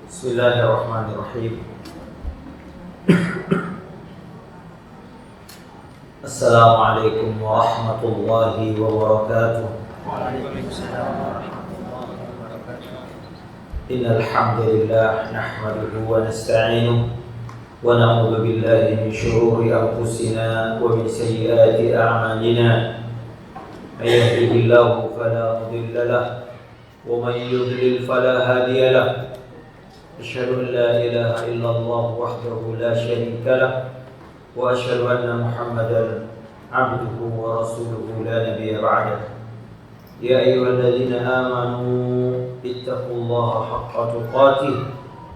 Bismillahirrahmanirrahim. Assalamualaikum warahmatullahi wabarakatuh. Waalaikumsalam warahmatullahi wabarakatuh. Innal hamdalillah nahmaduhu wa nasta'inuhu wa na'udzu billahi min shururi anfusina wa min sayyiati a'malina. May yahdihillahu fala mudilla lahu wa may yudlil fala hadiya lahu. Asyhadu an la ilaha illallah wahdahu la syarika lahu wa asyhadu anna Muhammadan abduhu wa rasuluhu la nabiyya ba'dahu. Ya ayyuhalladzina amanu ittaqullaha haqqa tuqatih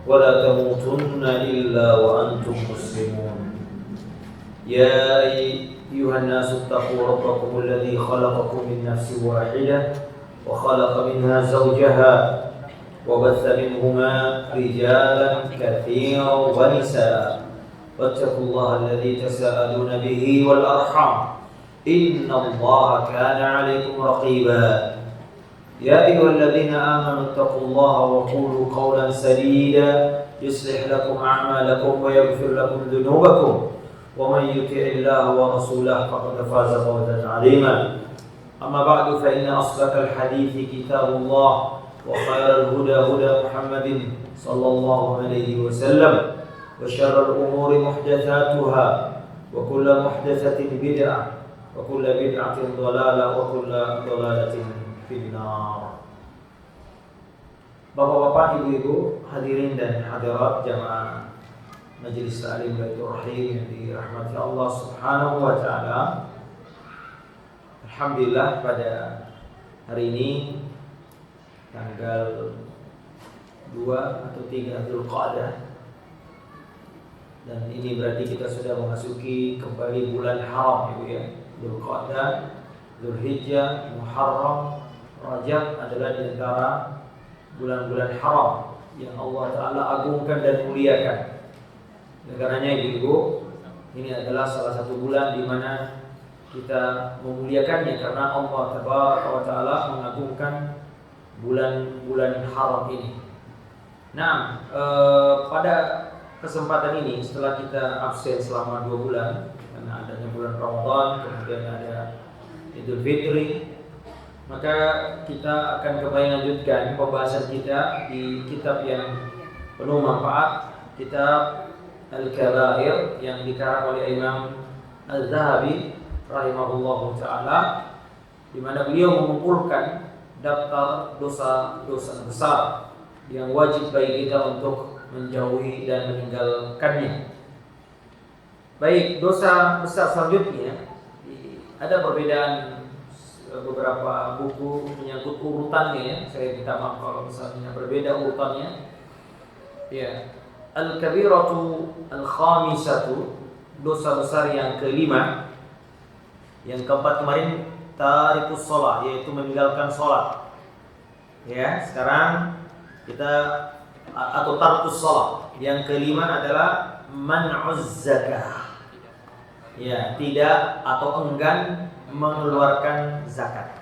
wa la tamutunna illa wa antum muslimun. Ya ayyuhan nasu ittaqu rabbakum alladzi khalaqakum min nafsin wahidah wa khalaqa minha zawjaha وبث منهما رجالا كثيرا ونساء واتقوا الله الذي تساءلون به والأرحام إن الله كان عليكم رقيبا يا أيها الذين آمنوا اتقوا الله وقولوا قولا سديدا يصلح لكم أعمالكم ويغفر لكم ذنوبكم ومن يطع الله ورسوله فقد فاز فوزا عظيما أما بعد فإن أصدق الحديث كتاب الله وخير الهدى هدى محمد صلى الله عليه وسلم وشر الأمور محدثاتها وكل محدثة بدعة وكل بدعة ضلالة وكل ضلالة في النار. Bapak-bapak, ibu-ibu, hadirin dan hadirat jamaah Majelis Ta'lim Baitur Rahim yang dirahmati Allah Subhanahu wa taala. Alhamdulillah pada hari ini tanggal 2 atau 3 Dzulqa'dah, dan ini berarti kita sudah memasuki kembali bulan haram, Ibu ya. Dzulqa'dah, Dzulhijjah, Muharram, Rajab adalah di antara bulan-bulan haram yang Allah Ta'ala agungkan dan muliakan. Karenanya Ibu, ini adalah salah satu bulan di mana kita memuliakannya karena Allah Ta'ala mengagungkan bulan-bulan haram ini. Nah, pada kesempatan ini setelah kita absen selama 2 bulan karena adanya bulan Ramadan, kemudian ada Idul Fitri, maka kita akan kembali lanjutkan pembahasan kita di kitab yang penuh manfaat, kitab Al-Kabair yang dikarang oleh Imam Al-Zahabi rahimahullahu taala, di mana beliau mengumpulkan daftar dosa-dosa besar yang wajib bagi kita untuk menjauhi dan meninggalkannya. Baik, dosa besar selanjutnya ada perbedaan beberapa buku menyangkut urutannya ya. Saya minta maaf kalau misalnya berbeda urutannya. Ya, Al-Kabiratu Al-Khamisatu, dosa besar yang kelima. Yang keempat kemarin tarikus sholat, yaitu meninggalkan sholat. Ya, sekarang kita atau tarkus sholat. Yang kelima adalah man'uz zakah. Ya, tidak atau enggan mengeluarkan zakat.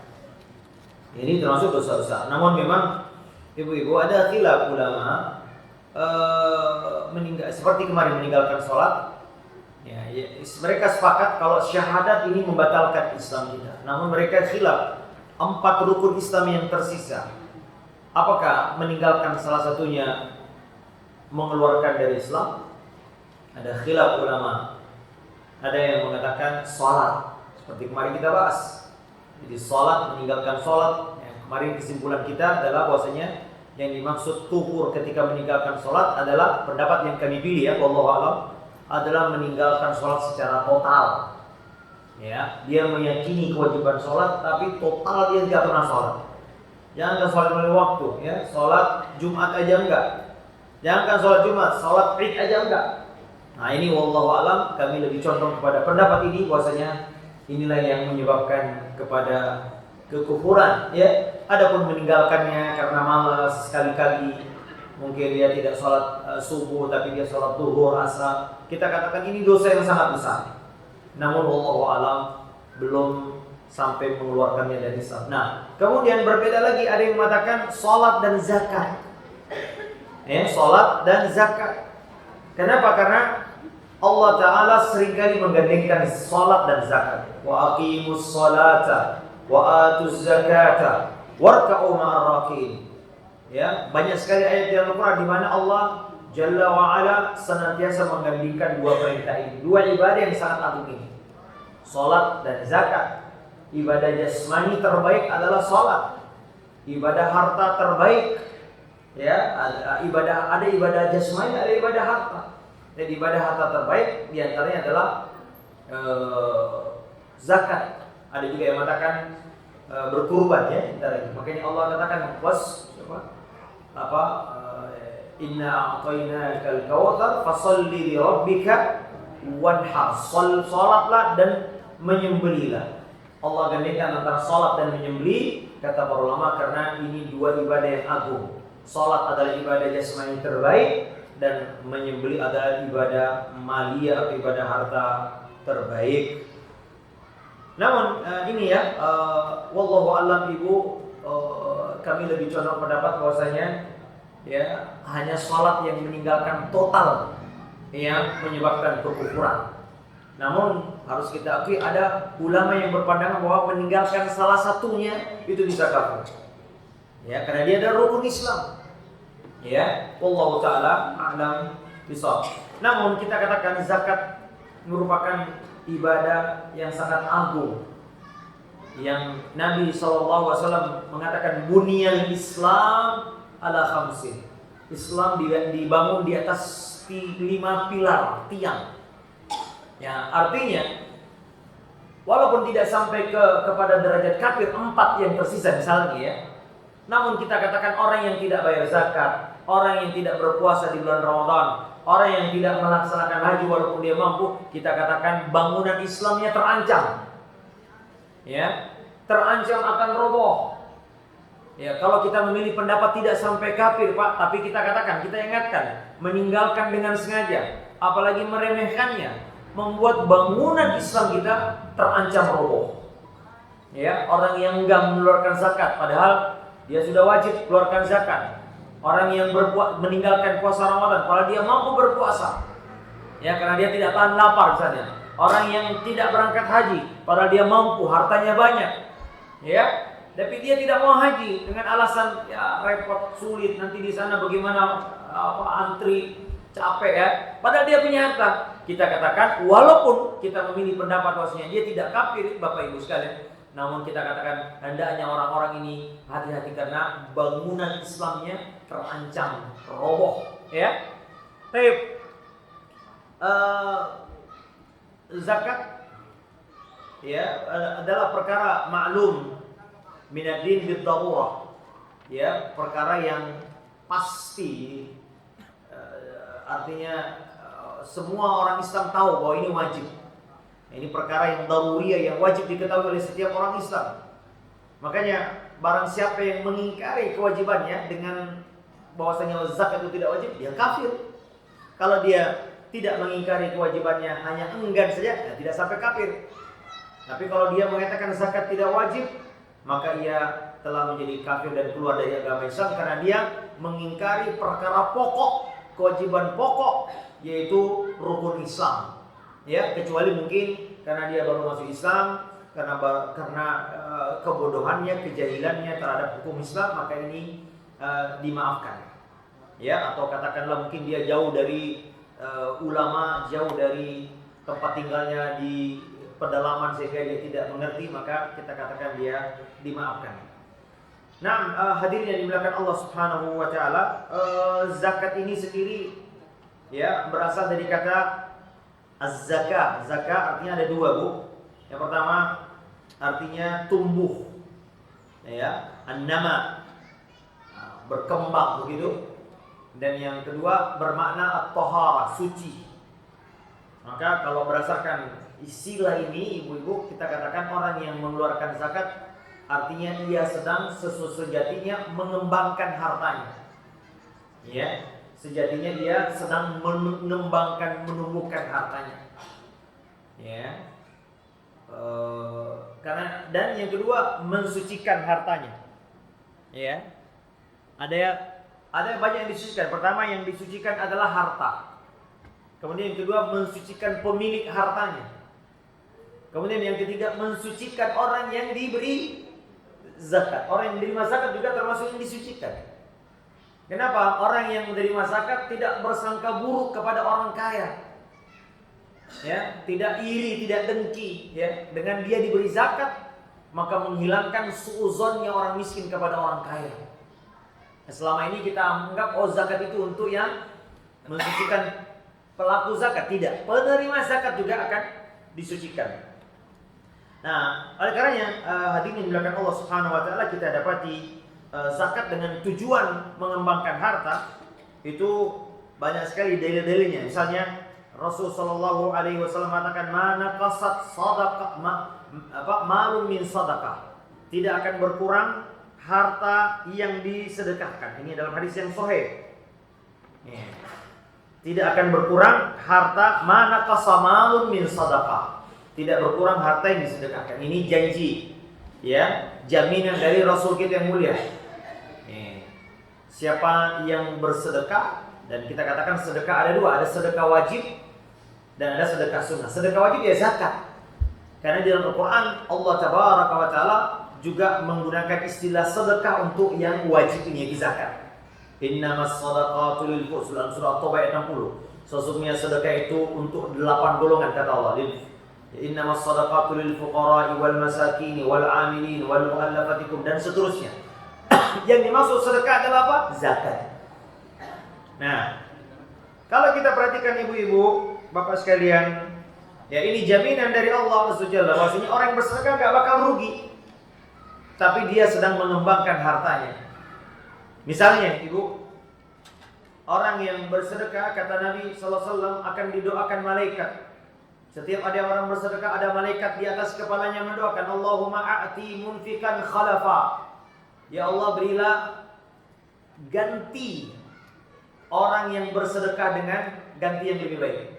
Ini termasuk dosa besar. Namun memang ibu-ibu ada khilaf ulama seperti kemarin meninggalkan sholat. Ya, mereka sepakat kalau syahadat ini membatalkan Islam kita. Namun mereka khilaf 4 rukun Islam yang tersisa. Apakah meninggalkan salah satunya mengeluarkan dari Islam? Ada khilaf ulama. Ada yang mengatakan salat, seperti kemarin kita bahas. Jadi salat, meninggalkan salat. Ya, kemarin kesimpulan kita adalah bahwasanya yang dimaksud kufur ketika meninggalkan salat adalah pendapat yang kami pilih ya, wallahu a'lam, adalah meninggalkan sholat secara total. Ya, dia meyakini kewajiban sholat, tapi total dia tidak pernah sholat. Jangan sholat oleh waktu, ya, sholat Jumat aja enggak. Jangan sholat Jumat, sholat Id aja enggak. Nah ini wallahu alam, kami lebih condong kepada pendapat ini, bahwasanya inilah yang menyebabkan kepada kekufuran. Ya, adapun meninggalkannya karena malas sekali-kali. Mungkin dia tidak sholat subuh tapi dia sholat zuhur, asar. Kita katakan ini dosa yang sangat besar. Namun wallahu alam belum sampai mengeluarkannya dari Islam. Nah, kemudian berbeda lagi, ada yang mengatakan sholat dan zakat. salat dan zakat. Kenapa? Karena Allah Ta'ala seringkali menggandengkan salat dan zakat. Wa aqimus salata wa atuz zakata warka'u ma'ar rakiin. Ya, banyak sekali ayat di Al-Qur'an di mana Allah Jalla wa Ala senantiasa menggandingkan dua perintah ini, dua ibadah yang sangat agung ini. Salat dan zakat. Ibadah jasmani terbaik adalah salat. Ibadah harta terbaik, ya, ada ibadah jasmani, ada ibadah harta. Dan ibadah harta terbaik diantaranya adalah zakat. Ada juga yang mengatakan berkurban, ya. Makanya Allah katakan inna a'tainakal kautsar fasholli li rabbika wanhar. Salatlah dan menyembelihlah. Allah gandengkan antara salat dan menyembelih, kata para ulama, karena ini dua ibadah yang agung. Salat adalah ibadah jasmani terbaik dan menyembelih adalah ibadah maliyah atau ibadah harta terbaik. Namun ini ya, wallahu a'lam, Ibu, kami lebih condong pendapat bahwasanya ya hanya salat yang meninggalkan total yang menyebabkan kekufuran. Namun harus kita akui ada ulama yang berpandangan bahwa meninggalkan salah satunya itu bisa kafir. Ya, karena dia adalah rukun Islam. Ya, wallahu taala a'lam bishawab. Namun kita katakan zakat merupakan ibadah yang sangat agung. Yang Nabi SAW mengatakan buniyal Islam ala khamsin. Islam dibangun di atas 5 pilar, tiang. Ya, artinya walaupun tidak sampai kepada derajat kafir 4 yang tersisa misalnya, ya. Namun kita katakan orang yang tidak bayar zakat, orang yang tidak berpuasa di bulan Ramadan, orang yang tidak melaksanakan haji walaupun dia mampu, kita katakan bangunan Islamnya terancam. Ya, terancam akan roboh. Ya, kalau kita memilih pendapat tidak sampai kafir, Pak, tapi kita katakan, kita ingatkan, meninggalkan dengan sengaja, apalagi meremehkannya, membuat bangunan Islam kita terancam roboh. Ya, orang yang enggak mengeluarkan zakat padahal dia sudah wajib keluarkan zakat. Orang yang meninggalkan puasa Ramadan padahal dia mampu berpuasa. Ya, karena dia tidak tahan lapar misalnya. Orang yang tidak berangkat haji padahal dia mampu, hartanya banyak. Ya, tapi dia tidak mau haji dengan alasan ya repot, sulit, nanti di sana bagaimana antri, capek ya. Padahal dia punya harta. Kita katakan walaupun kita memilih pendapat bahwasanya dia tidak kafir, Bapak Ibu sekalian, namun kita katakan hendaknya orang-orang ini hati-hati karena bangunan Islamnya terancam roboh, ya. Baik. Zakat ya adalah perkara maklum minad-din bid-darurah. Ya, perkara yang pasti, artinya semua orang Islam tahu bahwa ini wajib. Ini perkara yang daruriyah, yang wajib diketahui oleh setiap orang Islam. Makanya barang siapa yang mengingkari kewajibannya dengan bahwasanya zakat itu tidak wajib, dia kafir. Kalau dia tidak mengingkari kewajibannya, hanya enggan saja, ya tidak sampai kafir. Tapi kalau dia mengatakan zakat tidak wajib, maka ia telah menjadi kafir dan keluar dari agama Islam karena dia mengingkari perkara pokok, kewajiban pokok, yaitu rukun Islam. Ya, kecuali mungkin karena dia baru masuk Islam, karena kebodohannya, kejahilannya terhadap hukum Islam, maka ini dimaafkan. Ya, atau katakanlah mungkin dia jauh dari ulama, jauh dari tempat tinggalnya di pedalaman sehingga dia tidak mengerti, maka kita katakan dia dimaafkan. Nah, hadirin yang dimuliakan Allah Subhanahu wa taala, zakat ini sendiri ya berasal dari kata az-zakah. Zakah artinya ada dua, Bu. Yang pertama artinya tumbuh, ya, an-nama, berkembang begitu. Dan yang kedua bermakna at-taharah, suci. Maka kalau berdasarkan istilah ini, ibu-ibu, kita katakan orang yang mengeluarkan zakat artinya ia sedang sejatinya mengembangkan hartanya. Ya, sejatinya dia sedang mengembangkan, menumbuhkan hartanya. Ya. Karena dan yang kedua mensucikan hartanya. Ya. Ada Ada banyak yang disucikan. Pertama yang disucikan adalah harta. Kemudian yang kedua mensucikan pemilik hartanya. Kemudian yang ketiga mensucikan orang yang diberi zakat. Orang yang menerima zakat juga termasuk yang disucikan. Kenapa? Orang yang menerima zakat tidak bersangka buruk kepada orang kaya. Ya, tidak iri, tidak dengki, ya. Dengan dia diberi zakat, maka menghilangkan suuzonnya orang miskin kepada orang kaya. Selama ini kita anggap zakat itu untuk yang mensucikan pelaku zakat. Tidak, penerima zakat juga akan disucikan. Nah, oleh karenanya hadirin dimuliakan Allah Subhanahu wa taala, kita dapati zakat dengan tujuan mengembangkan harta itu banyak sekali dalil-dalilnya. Misalnya Rasul sallallahu alaihi wasallam mengatakan mana qasat sadaqah malum min sadaqah. Tidak akan berkurang harta yang disedekahkan. Ini dalam hadis yang sahih. Tidak akan berkurang harta mana qasamalun min sadaqah. Tidak berkurang harta yang disedekahkan. Ini janji, ya, jaminan dari Rasul kita yang mulia. Siapa yang bersedekah, dan kita katakan sedekah ada dua, ada sedekah wajib dan ada sedekah sunnah. Sedekah wajib ya zakat. Karena di dalam Al-Quran Allah Tabaraka wa Ta'ala juga menggunakan istilah sedekah untuk yang wajib ini, yaitu zakat. Innamas sadaqatu lil fuqara, surah At-Taubah ayat 60. Sesungguhnya sedekah itu untuk 8 golongan kata Allah. Innamas sadaqatu lil fuqara wal masakin wal amilin wal mu'allafatikum dan seterusnya. Yang dimaksud sedekah adalah apa? Zakat. Nah, kalau kita perhatikan ibu-ibu, bapak sekalian, ya ini jaminan dari Allah Azza wa Jalla bahwasanya orang yang bersedekah gak bakal rugi. Tapi dia sedang mengembangkan hartanya. Misalnya, ibu, orang yang bersedekah kata Nabi sallallahu alaihi wasallam akan didoakan malaikat. Setiap ada orang bersedekah, ada malaikat di atas kepalanya mendoakan, Allahumma a'ti munfikan khalafa. Ya Allah, berilah ganti orang yang bersedekah dengan ganti yang lebih baik.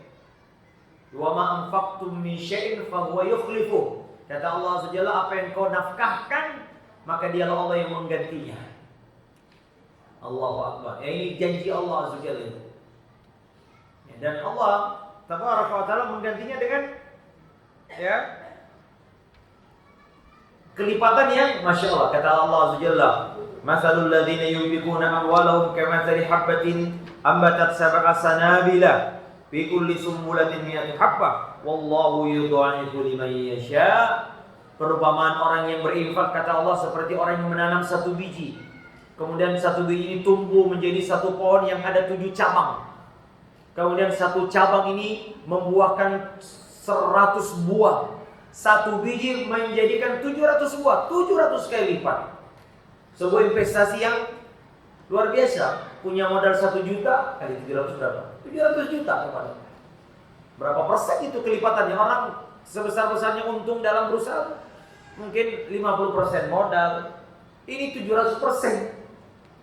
Wa ma anfaqtum min syai'in fa huwa yukhlifu. Kata Allah Azza Jalla, apa yang kau nafkahkan, maka dialah Allah yang menggantinya. Allahu Akbar. Ya, ini janji Allah Azza Jalla. Dan Allah Tabaraka wa Ta'ala menggantinya dengan kelipatan yang Masya Allah. Kata Allah Azza Jalla, Masalul ladzina yunfiquna amwalahum kamathali habbatin ambatat sab'a sanabila fi kulli sumbulatin mi'atu habbah wallahu yudha'ifu liman yasha. Perumpamaan orang yang berinfak kata Allah seperti orang yang menanam satu biji. Kemudian satu biji ini tumbuh menjadi satu pohon yang ada 7 cabang. Kemudian satu cabang ini membuahkan 100 buah. Satu biji menjadikan 700 buah, 700 kali lipat. Sebuah investasi yang luar biasa. Punya modal 1 juta kali 700 berapa? 700 juta kepada. Berapa persen itu kelipatannya? Orang sebesar-besarnya untung dalam berusaha mungkin 50% modal. Ini 700%.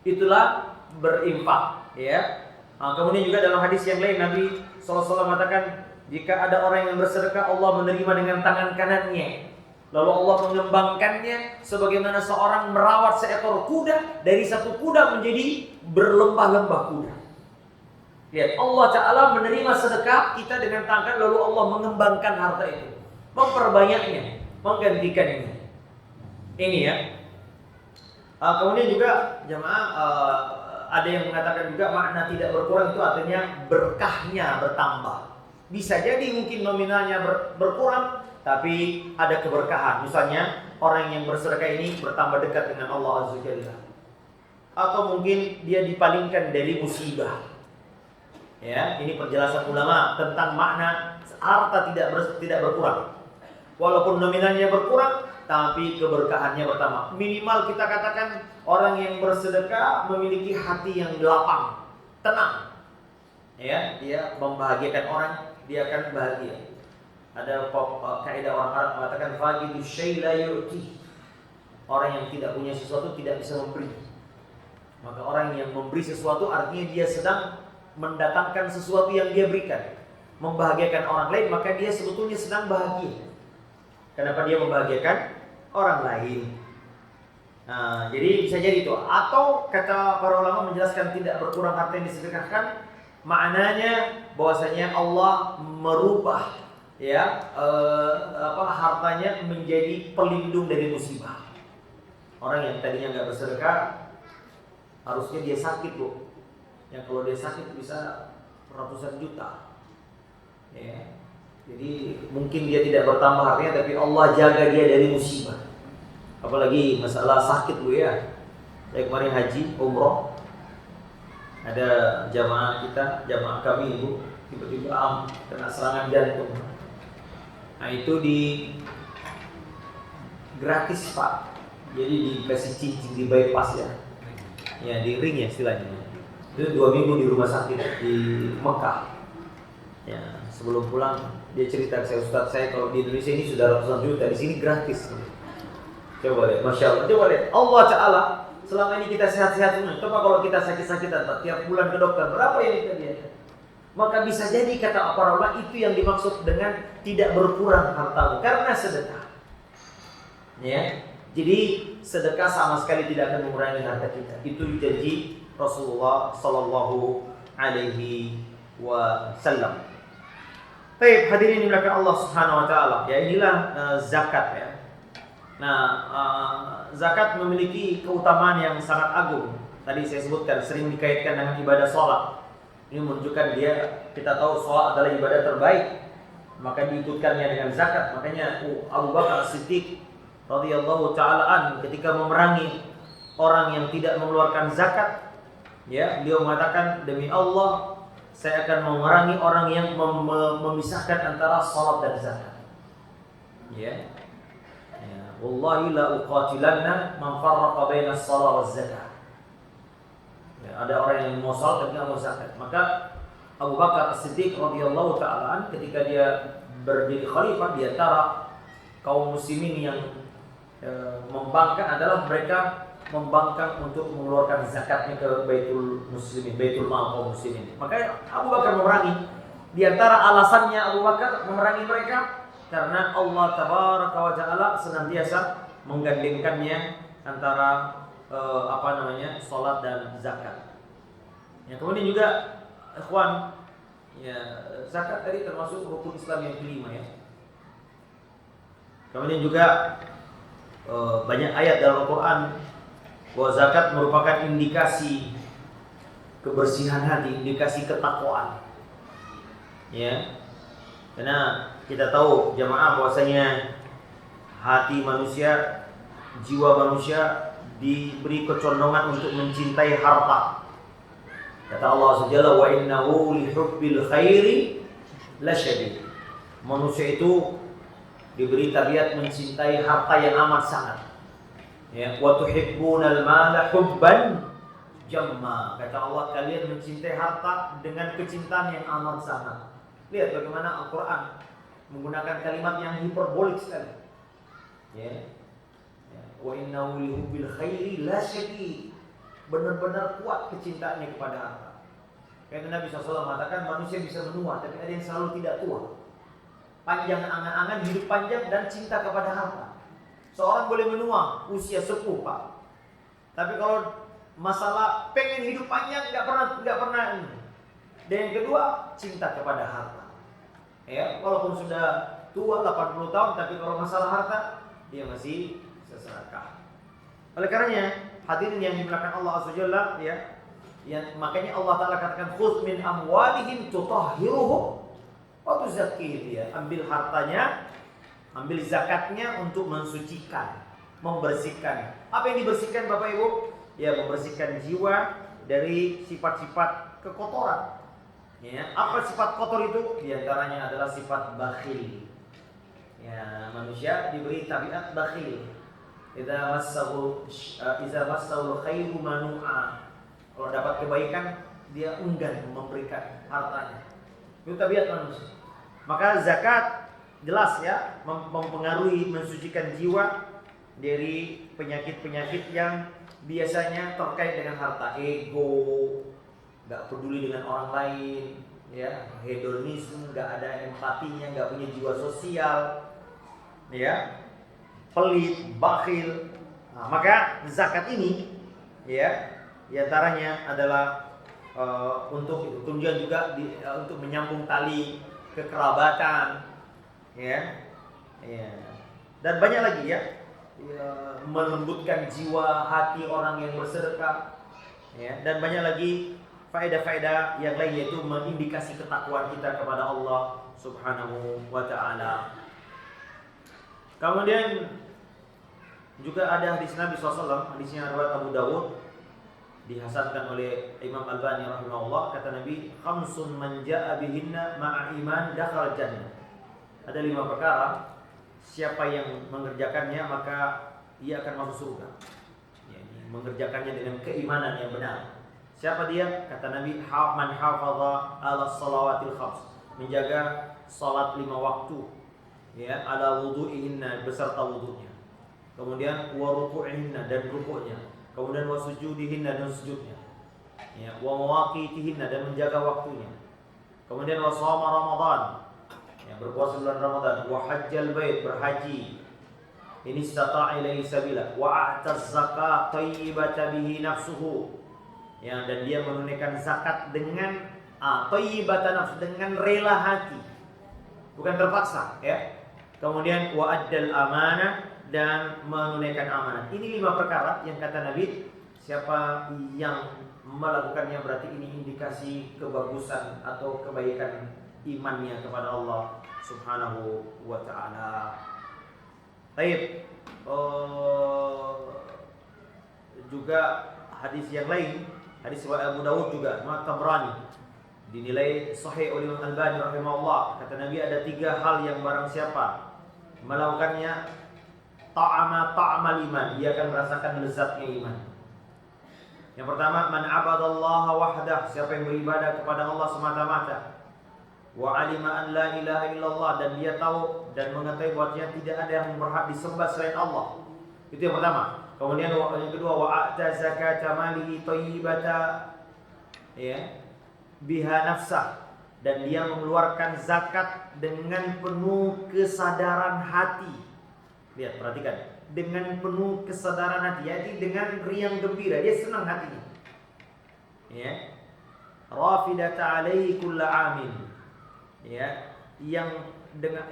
Itulah berinfak, ya. Nah, kemudian juga dalam hadis yang lain Nabi SAW mengatakan, jika ada orang yang bersedekah, Allah menerima dengan tangan kanannya. Lalu Allah mengembangkannya sebagaimana seorang merawat seekor kuda, dari satu kuda menjadi berlembah-lembah kuda. Lihat, Allah Ta'ala menerima sedekah kita dengan tangan, lalu Allah mengembangkan harta itu, memperbanyaknya, menggantikannya. Ini ya. Kemudian juga jemaah, ada yang mengatakan juga makna tidak berkurang itu artinya berkahnya bertambah. Bisa jadi mungkin nominalnya berkurang, tapi ada keberkahan. Misalnya orang yang bersedekah ini bertambah dekat dengan Allah Azza wa Jalla. Atau mungkin dia dipalingkan dari musibah. Ya, ini penjelasan ulama tentang makna harta tidak berkurang. Walaupun nominalnya berkurang, tapi keberkahannya bertambah. Minimal kita katakan orang yang bersedekah memiliki hati yang lapang, tenang. Ya, dia membahagiakan orang, dia akan bahagia. Ada kaidah orang Arab mengatakan faqidu syai' la yu'ti. Orang yang tidak punya sesuatu tidak bisa memberi. Maka orang yang memberi sesuatu artinya dia sedang mendatangkan sesuatu yang dia berikan, membahagiakan orang lain, maka dia sebetulnya sedang bahagia. Kenapa dia membahagiakan orang lain? Nah, jadi bisa jadi itu. Atau kata para ulama menjelaskan tidak berkurang harta yang disedekahkan, maknanya bahwasanya Allah merubah hartanya menjadi pelindung dari musibah. Orang yang tadinya nggak bersedekah, harusnya dia sakit loh. Yang kalau dia sakit bisa ratusan juta. Ya. Jadi mungkin dia tidak bertambah hartanya, tapi Allah jaga dia dari musibah. Apalagi masalah sakit bu ya. Saya kemarin haji, umroh, ada jamaah kami ibu, tiba-tiba kena serangan jantung. Nah itu gratis pak. Jadi dikasih cincin di bypass ya. Ya di ring ya istilahnya. Itu 2 minggu di rumah sakit di Mekah. Ya sebelum pulang dia cerita ke saya, Ustaz, saya kalau di Indonesia ini sudah ratusan juta, di sini gratis. Coba lihat, Masya Allah. Coba lihat, Allah Ta'ala selama ini kita sehat-sehat semua. Coba kalau kita sakit-sakitan, tiap bulan ke dokter, berapa yang kita biaya? Maka bisa jadi kata para ulama itu yang dimaksud dengan tidak berkurang hartamu karena sedekah. Ya, jadi sedekah sama sekali tidak akan mengurangi harta kita. Itu janji Rasulullah Sallallahu Alaihi Wasallam. Baik, hadirin dimuliakan Allah Subhanahu Wa Taala. Ya inilah zakat ya. Nah, zakat memiliki keutamaan yang sangat agung. Tadi saya sebutkan sering dikaitkan dengan ibadah sholat. Ini menunjukkan kita tahu sholat adalah ibadah terbaik, maka diikutkannya dengan zakat. Makanya Abu Bakar Siddiq radhiyallahu taala an ketika memerangi orang yang tidak mengeluarkan zakat, ya, beliau mengatakan, demi Allah, saya akan memerangi orang yang memisahkan antara sholat dan zakat. Ya. Wallahi la uqatilanna man farraqa baina as-shalah waz zakah. Ya, ada orang yang mau salat tapi enggak mau zakat. Maka Abu Bakar As-Siddiq radhiyallahu taala ketika dia berdiri khalifah di antara kaum muslimin yang membangkang adalah mereka membangkang untuk mengeluarkan zakatnya ke Baitul Muslimin, Baitul Mal kaum muslimin. Maka Abu Bakar memerangi. Di antara alasannya Abu Bakar memerangi mereka karena Allah Tabaraka wa Ta'ala senantiasa menggandengkannya antara salat dan zakat. Ya, kemudian juga ikhwan, ya, zakat tadi termasuk rukun Islam yang kelima ya. Kemudian juga banyak ayat dalam Al-Qur'an bahwa zakat merupakan indikasi kebersihan hati, indikasi ketakwaan. Ya. Karena kita tahu jamaah bahwasanya hati manusia, jiwa manusia diberi kecondongan untuk mencintai harta. Kata Allah Subhanahu wa innahu li hubbil khairi lasyadid. Manusia itu diberi tabiat mencintai harta yang amat sangat. Ya, wa tuhibbunal mala hubban jamma. Kata Allah, kalian mencintai harta dengan kecintaan yang amat sangat. Lihat bagaimana Al-Qur'an menggunakan kalimat yang hiperbolik sekali. Ya. Wa innahu li hubbil khairi lasyadid. Benar-benar kuat kecintaannya kepada harta. Karena Nabi SAW mengatakan manusia bisa menua, tapi ada yang selalu tidak tua. Panjang angan-angan, hidup panjang dan cinta kepada harta. Seorang boleh menua usia sepuh, Pak. Tapi kalau masalah pengen hidup panjang enggak pernah ini. Dan yang kedua, cinta kepada harta. Ya, walaupun sudah tua 80 tahun, tapi kalau masalah harta dia masih seserakah. Oleh karenanya, hadirin yang dimuliakan Allah Azza Jalla, ya, yang makanya Allah Taala katakan khudz min amwalihim tutahhiruhum wa tuzakkihim, ya. Ambil hartanya, ambil zakatnya untuk mensucikan, membersihkan. Apa yang dibersihkan Bapak Ibu? Ya, membersihkan jiwa dari sifat-sifat kekotoran. Ya, apa sifat kotor itu? Di antaranya adalah sifat bakhil. Ya, manusia diberi tabiat bakhil. Idza massahu khairu manu'a. Kalau dapat kebaikan, dia enggan memberikan hartanya. Itu tabiat manusia. Maka zakat jelas ya mempengaruhi, mensucikan jiwa dari penyakit-penyakit yang biasanya terkait dengan harta, ego, nggak peduli dengan orang lain, ya, hedonisme, nggak ada empatinya, nggak punya jiwa sosial, ya, pelit, bakhil, Nah, maka zakat ini ya diantaranya adalah untuk itu tujuan juga untuk menyambung tali kekerabatan ya. Dan banyak lagi ya, melembutkan jiwa hati orang yang bersedekah ya, dan banyak lagi faedah-faedah yang lain, yaitu mengindikasi ketakwaan kita kepada Allah Subhanahu wa ta'ala. Kemudian juga ada hadis Nabi SAW, hadisnya riwayat Abu Dawud, dihasankan oleh Imam Albani rahimahullah. Kata Nabi, khamsun man ja'a bihinna ma'a iman dakhala jannah. Ada 5 perkara, siapa yang mengerjakannya maka ia akan masuk surga. Yani, mengerjakannya dengan keimanan yang benar. Siapa dia? Kata Nabi, man hafadha ala salawatil khams, menjaga salat 5 waktu ya, ala wudu'ihinna, beserta wudunya. Kemudian wa ruku'ihinna, dan rukuknya. Kemudian wa sujudihinna, dan sujudnya. Ya, wa mawaqitihinna, dan menjaga waktunya. Kemudian wa shoma Ramadan, ya, berpuasa bulan Ramadan. Wa hajjal bait, berhaji. Ini istata'a ilaihi sabila. Wa a'taz zakat thayyibata bihi nafsuhu. Ya, dan dia menunaikan zakat dengan thayyibata nafs, dengan rela hati. Bukan terpaksa, ya. Kemudian wa addal amanah, dan menunaikan amanah. Ini 5 perkara yang kata Nabi, siapa yang melakukannya berarti ini indikasi kebagusan atau kebaikan imannya kepada Allah Subhanahu wa ta'ala. Baik. Juga hadis yang lain, hadis riwayat Abu Dawud juga, Imam Tabrani, dinilai sahih oleh Imam Albani rahimahullah. Kata Nabi, ada 3 hal yang barang siapa melakukannya, ta'amal iman, dia akan merasakan lezatnya iman. Yang pertama, man abadallaha wahdah, siapa yang beribadah kepada Allah semata-mata. Wa alima an la ilaha illallah, dan dia tahu dan mengetahui bahwasanya tidak ada yang berhak disembah selain Allah. Itu yang pertama. Kemudian yang kedua, wa a'ta zakata malihi thayyibata ya biha nafsah, dan dia mengeluarkan zakat dengan penuh kesadaran hati. Lihat, perhatikan, dengan penuh kesadaran hati, yaitu dengan riang gembira, dia senang hatinya. Ya. Rafidata alaihi kullu amin. Ya, yang dengan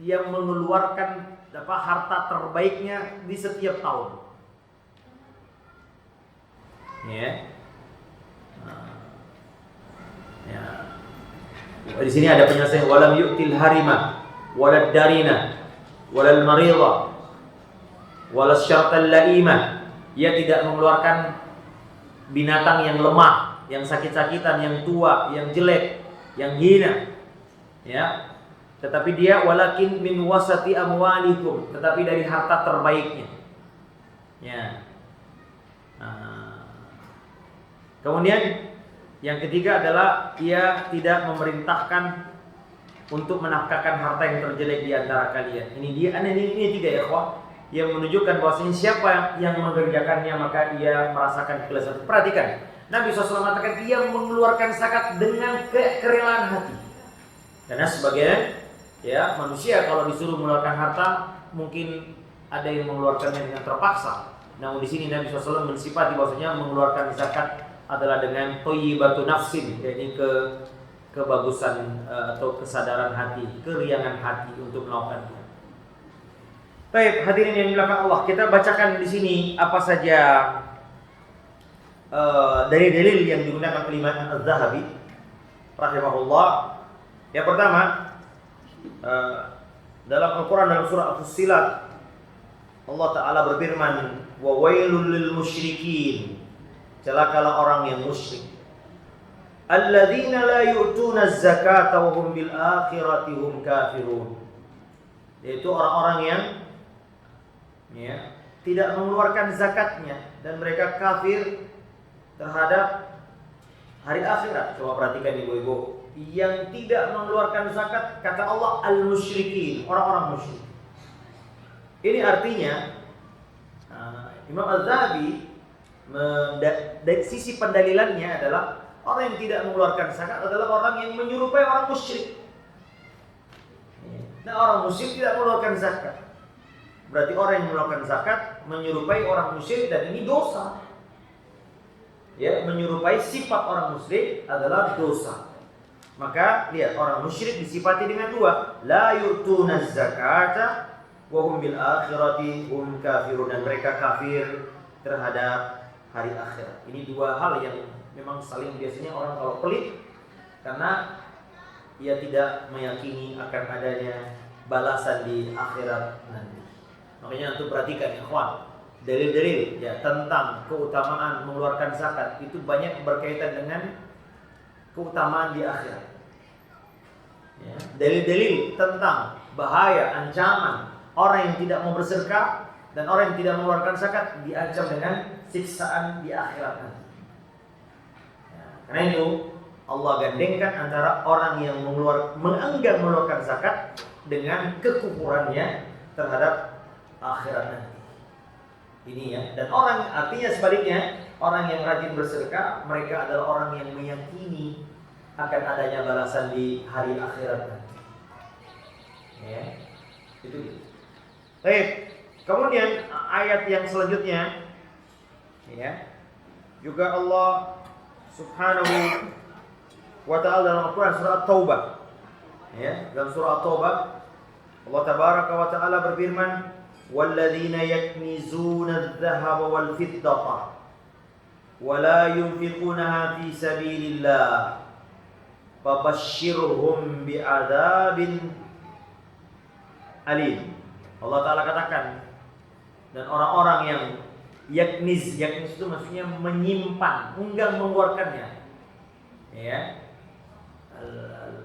yang mengeluarkan harta terbaiknya di setiap tahun. Ya. Ya. Di sini ada penyelesaian, walam yu'til harima walad darina walal maridha walal syartal laimah. Ia tidak mengeluarkan binatang yang lemah, yang sakit-sakitan, yang tua, yang jelek, yang hina. Ya. Tetapi dia walakin min wasati amwalikum, tetapi dari harta terbaiknya. Ya. Kemudian yang ketiga adalah ia tidak memerintahkan untuk menafkahkan harta yang terjelek di antara kalian. Ini 3 ya, ikhwah, yang menunjukkan bahwasanya siapa yang mengerjakannya maka ia merasakan kelezatan. Perhatikan, Nabi SAW mengatakan ia mengeluarkan zakat dengan kerelaan hati. Karena sebagian ya manusia kalau disuruh mengeluarkan harta mungkin ada yang mengeluarkannya dengan terpaksa. Namun di sini Nabi SAW mensifati bahwasanya mengeluarkan zakat adalah dengan thayyibatu nafsin, yaitu kebagusan atau kesadaran hati, keriangan hati untuk melakukannya. Baik, hadirin yang dimuliakan Allah, kita bacakan di sini apa saja dari dalil yang digunakan oleh Imam Az-Zahabi rahimahullah. Yang pertama, dalam Al-Quran dalam surah Fussilat, Allah Ta'ala berfirman, wa wailul lil musyrikin, celakalah orang yang musyrik, alladzina la yu'tuna az-zakata wa hum bil akhirati hum kafirun, yaitu orang-orang yang tidak mengeluarkan zakatnya dan mereka kafir terhadap hari akhirat. Coba perhatikan ibu-ibu, yang tidak mengeluarkan zakat, kata Allah al-musyrikin, orang-orang musyrik. Ini artinya Imam Az-Zahabi dari sisi pendalilannya adalah orang yang tidak mengeluarkan zakat adalah orang yang menyerupai orang musyrik. Nah, orang musyrik tidak mengeluarkan zakat. berarti orang yang mengeluarkan zakat menyerupai orang musyrik dan ini dosa. Ya, menyerupai sifat orang musyrik adalah dosa. Maka lihat, orang musyrik disifati dengan dua, la yu'tunaz zakata wa hum bil akhirati hum kafirun, dan mereka kafir terhadap hari akhirat. Ini dua hal yang memang saling biasanya orang kalau pelit karena ia tidak meyakini akan adanya balasan di akhirat nanti. Makanya untuk perhatikan ya kawan, dalil-dalil ya tentang keutamaan mengeluarkan zakat itu banyak berkaitan dengan keutamaan di akhirat. Ya, dalil-dalil tentang bahaya, ancaman orang yang tidak mau bersedekah dan orang yang tidak mengeluarkan zakat diancam dengan siksaan di akhirat nanti. Ya, karena itu Allah gandengkan antara orang yang menganggap mengeluarkan zakat dengan kekufurannya terhadap akhirat nanti. Ini ya. Dan orang artinya sebaliknya, orang yang rajin bersedekah mereka adalah orang yang meyakini akan adanya balasan di hari akhirat nanti. Ya. Itu. Baik. Kemudian ayat yang selanjutnya ya. Juga Allah Subhanahu wa ta'ala dalam Al-Quran surah At-Taubah. Ya, dalam surah At-Taubah Allah tabaraka wa ta'ala berfirman, "Walladzina yaknizuna adh-dhahaba wal fiddata wa la yunfiqunaha fi sabilillah fabashshirhum bi'adzabin alim." Allah Ta'ala katakan, dan orang-orang yang yakniz itu maksudnya menyimpan, enggan mengeluarkannya. Ya.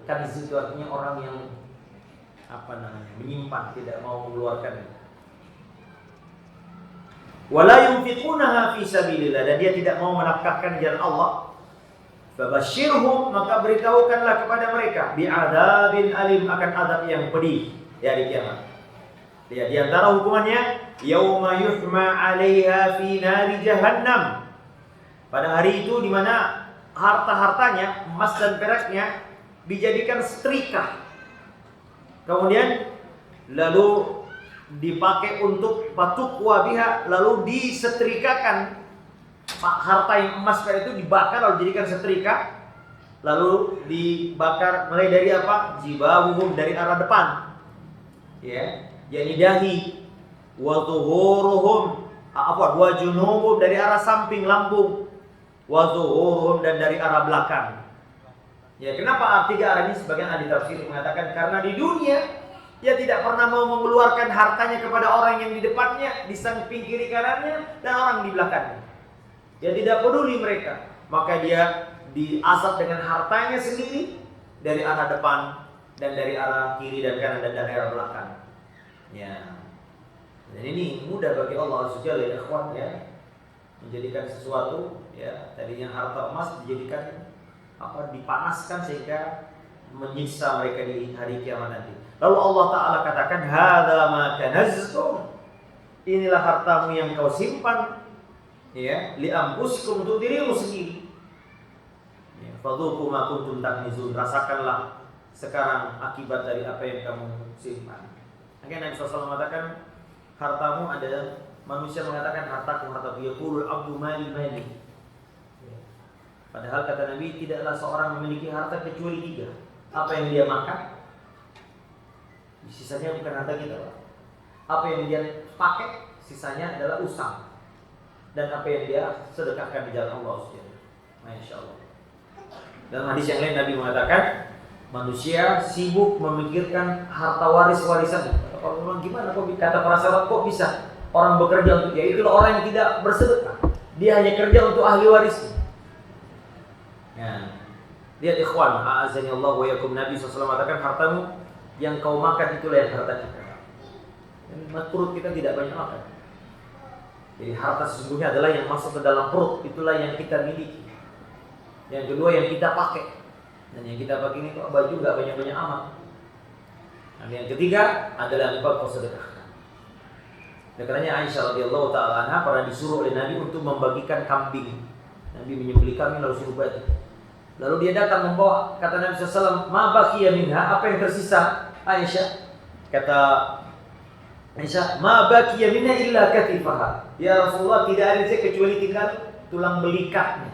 Kanz itu artinya orang yang menyimpan, tidak mau mengeluarkannya. Wala yunfiqunaha fi sabilillah, dan dia tidak mau menafkahkan jalan Allah. Fabashshirhum, maka beritahukanlah kepada mereka bi'adzabin alim, akan azab yang pedih di hari kiamat. Ya, di antara hukumannya yauma yuhma 'alaiha fi nari jahannam. Pada hari itu di mana harta-hartanya, emas dan peraknya dijadikan setrika. Kemudian lalu dipakai untuk patukwa biha, lalu disetrikakan. Harta yang emas perak itu dibakar lalu dijadikan setrika, lalu dibakar mulai dari apa? Jibahuhum, dari arah depan. Ya, yakni dahi, wa zuhuruhum, wa junubuhum, dari arah samping lambung, wa zuhuruhum, dan dari arah belakang. Ya, kenapa tiga arah ini? Sebagian ahli tafsir mengatakan karena di dunia dia tidak pernah mau mengeluarkan hartanya kepada orang yang di depannya, di samping kiri kanannya, dan orang di belakangnya. Dia tidak peduli mereka, maka dia diazab dengan hartanya sendiri dari arah depan dan dari arah kiri dan kanan dan dari arah belakang. Ya, dan ini mudah bagi Allah Subhanahu wa ta'ala ya, menjadikan sesuatu ya tadinya harta emas dijadikan dipanaskan sehingga menyiksa mereka di hari kiamat nanti. Lalu Allah Ta'ala katakan, hadza ma kanaztum, inilah hartamu yang kau simpan ya, li anfusikum, untuk dirimu sendiri. Ya, fadhuqu ma kuntum taknizun, rasakanlah sekarang akibat dari apa yang kamu simpan. Akhirnya Nabi SAW mengatakan, hartamu adalah, manusia mengatakan hartaku, yaqulul abdu mali mali. Padahal kata Nabi, tidaklah seorang memiliki harta kecuali tiga. Apa yang dia makan, sisanya bukan harta kita, Pak. Apa yang dia pakai, sisanya adalah usang. Dan apa yang dia sedekahkan di jalan Allah SWT. Masya Allah. Dalam hadis yang lain Nabi mengatakan, manusia sibuk memikirkan harta warisan. Kalau memang gimana kok, kata para sahabat, kok bisa orang bekerja untuk dia? Itulah orang yang tidak bersedekah. Dia hanya kerja untuk ahli warisnya. Ya. Lihat ikhwan, a'azani Allah wa yakum, Nabi SAW mengatakan, hartamu yang kau makan itulah yang harta kita. Dan perut kita tidak banyak makan. Jadi harta sesungguhnya adalah yang masuk ke dalam perut, itulah yang kita miliki. Yang kedua yang kita pakai. Dan yang kita pakai ini kok baju nggak banyak-banyak amat. Dan yang ketiga adalah yang kau sedekahkan. Dan karenanya Aisyah radhiyallahu taala anha pernah disuruh oleh Nabi untuk membagikan kambing. Nabi menyembelih kambing lalu suruh bagi. Lalu dia datang membawa, kata Nabi SAW, ma baqiya minha, apa yang tersisa? Aisyah, kata Aisyah, "Ma baqiya minha illa katifaha." Ya Rasulullah, tidak ada kecuali tinggal tulang belikatnya.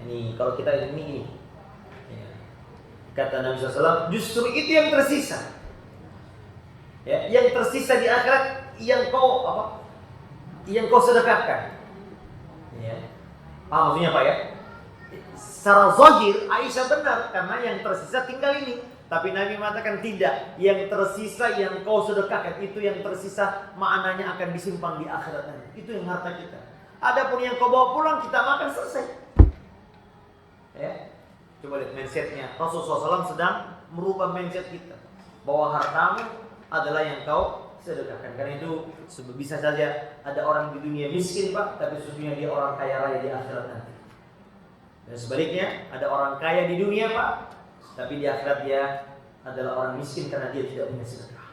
Ini kalau kita ini. Ya. Kata Nabi SAW, justru itu yang tersisa. Ya, yang tersisa di akhirat yang kau apa? Yang kau sedekahkan. Ya. Maksudnya apa ya? Secara zahir Aisyah benar karena yang tersisa tinggal ini. Tapi Nabi mengatakan tidak. Yang tersisa yang kau sedekahkan itu yang tersisa maknanya akan disimpan di akhirat nanti. Itu yang harta kita. Adapun yang kau bawa pulang kita makan selesai. Ya. Coba lihat mindsetnya. Rasulullah SAW sedang merubah mindset kita. Bahwa hartamu adalah yang kau sedekahkan. Karena itu bisa saja ada orang di dunia miskin Pak, tapi sesungguhnya dia orang kaya raya di akhirat nanti. Dan sebaliknya ada orang kaya di dunia Pak, tapi di akhirat dia adalah orang miskin karena dia tidak punya sedekah.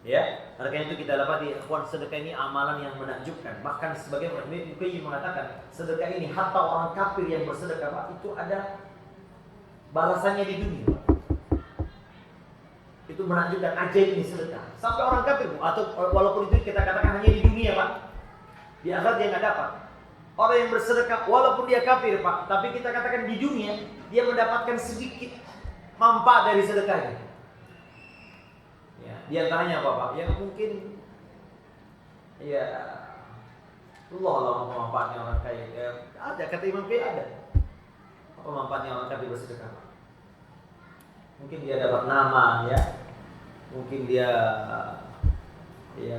Ya, karena itu kita dapati sedekah ini amalan yang menakjubkan. Bahkan sebagai Ibnu Qayyim mengatakan sedekah ini hatta orang kafir yang bersedekah Pak, itu ada balasannya di dunia. Itu menakjubkan, ajaib ini sedekah. Sampai orang kafir atau walaupun itu kita katakan hanya di dunia Pak, di akhirat dia nggak dapat. Orang yang bersedekah walaupun dia kafir Pak, tapi kita katakan di dunia dia mendapatkan sedikit manfaat dari sedekahnya. Ya, di antaranya apa Pak? Yang mungkin ya Allah manfaatnya orang kaya. Ya, ada kata Imam Qayyim ada. Apa manfaatnya orang kafir bersedekah Pak? Mungkin dia dapat nama ya. Mungkin dia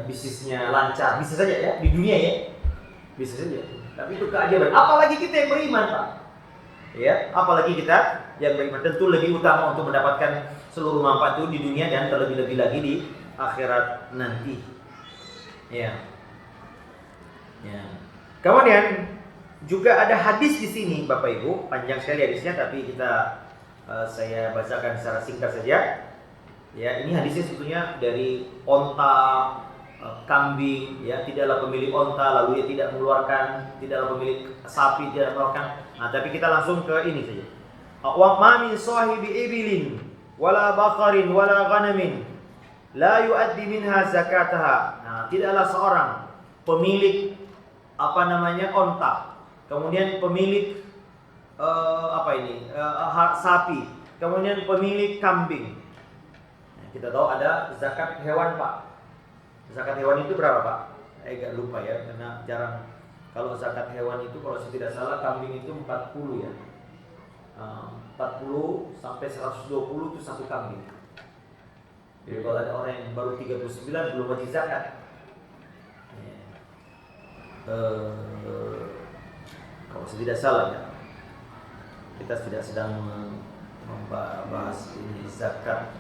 bisnisnya lancar, bisa saja ya di dunia ya. Bisa saja. Tapi itu keajaiban. Apalagi kita yang beriman Pak. Ya, apalagi kita yang beriman tentu lebih utama untuk mendapatkan seluruh manfaat itu di dunia dan terlebih-lebih lagi di akhirat nanti. Ya. Ya. Kemudian juga ada hadis di sini Bapak Ibu, panjang sekali hadisnya tapi saya bacakan secara singkat saja. Ya, ini hadisnya sebetulnya dari onta, kambing, ya, tidaklah pemilik onta lalu ia tidak mengeluarkan, tidaklah pemilik sapi tidak mengeluarkan. Nah, tapi kita langsung ke ini saja. Wa ma min sahibi ibilin wala baqarin wala ghanamin la yuaddi minha zakataha. Nah, tidaklah seorang pemilik onta, kemudian pemilik sapi, kemudian pemilik kambing. Nah, kita tahu ada zakat hewan Pak. Zakat hewan itu berapa Pak? Saya agak lupa ya, karena jarang. Kalau zakat hewan itu kalau saya tidak salah kambing itu 40 ya. 40 sampai 120 itu satu kambing. Jadi kalau ada orang yang baru 39 belum wajib zakat. Kalau saya tidak salah ya. Kita tidak sedang membahas ini zakat.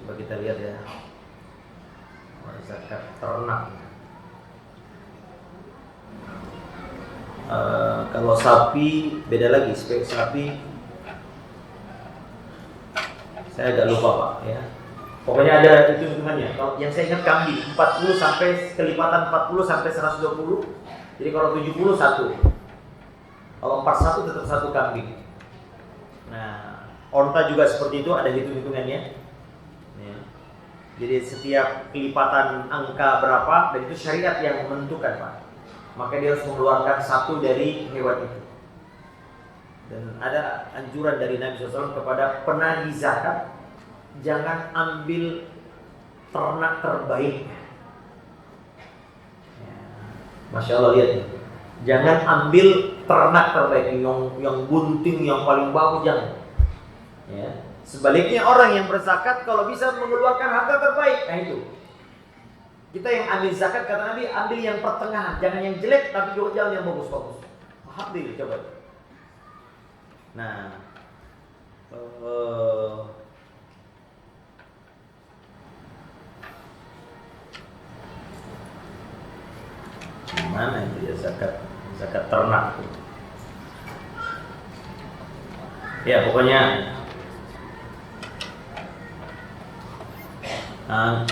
Coba kita lihat ya. Zakat ternak. Kalau sapi beda lagi. Sapi saya agak lupa Pak ya. Pokoknya ada hitung-hitungannya. Kalau yang saya ingat kambing 40 sampai kelipatan 40 sampai 120. Jadi kalau 70 satu. Kalau 41 tetap satu kambing. Nah, onta juga seperti itu ada hitung-hitungannya. Ya. Jadi setiap kelipatan angka berapa dan itu syariat yang menentukan Pak. Maka dia harus mengeluarkan satu dari hewan itu. Dan ada anjuran dari Nabi SAW kepada penagih zakat, jangan ambil ternak terbaik. Ya. Masya Allah lihat ya. Jangan ambil ternak terbaik yang bunting, yang paling bagus jangan. Ya. Sebaliknya orang yang berzakat kalau bisa mengeluarkan harta terbaik, nah itu. Kita yang ambil zakat kata Nabi ambil yang pertengahan, jangan yang jelek tapi juga jangan yang bagus-bagus. Alhamdulillah coba. Nah, mana itu ya zakat ternak? Ya pokoknya.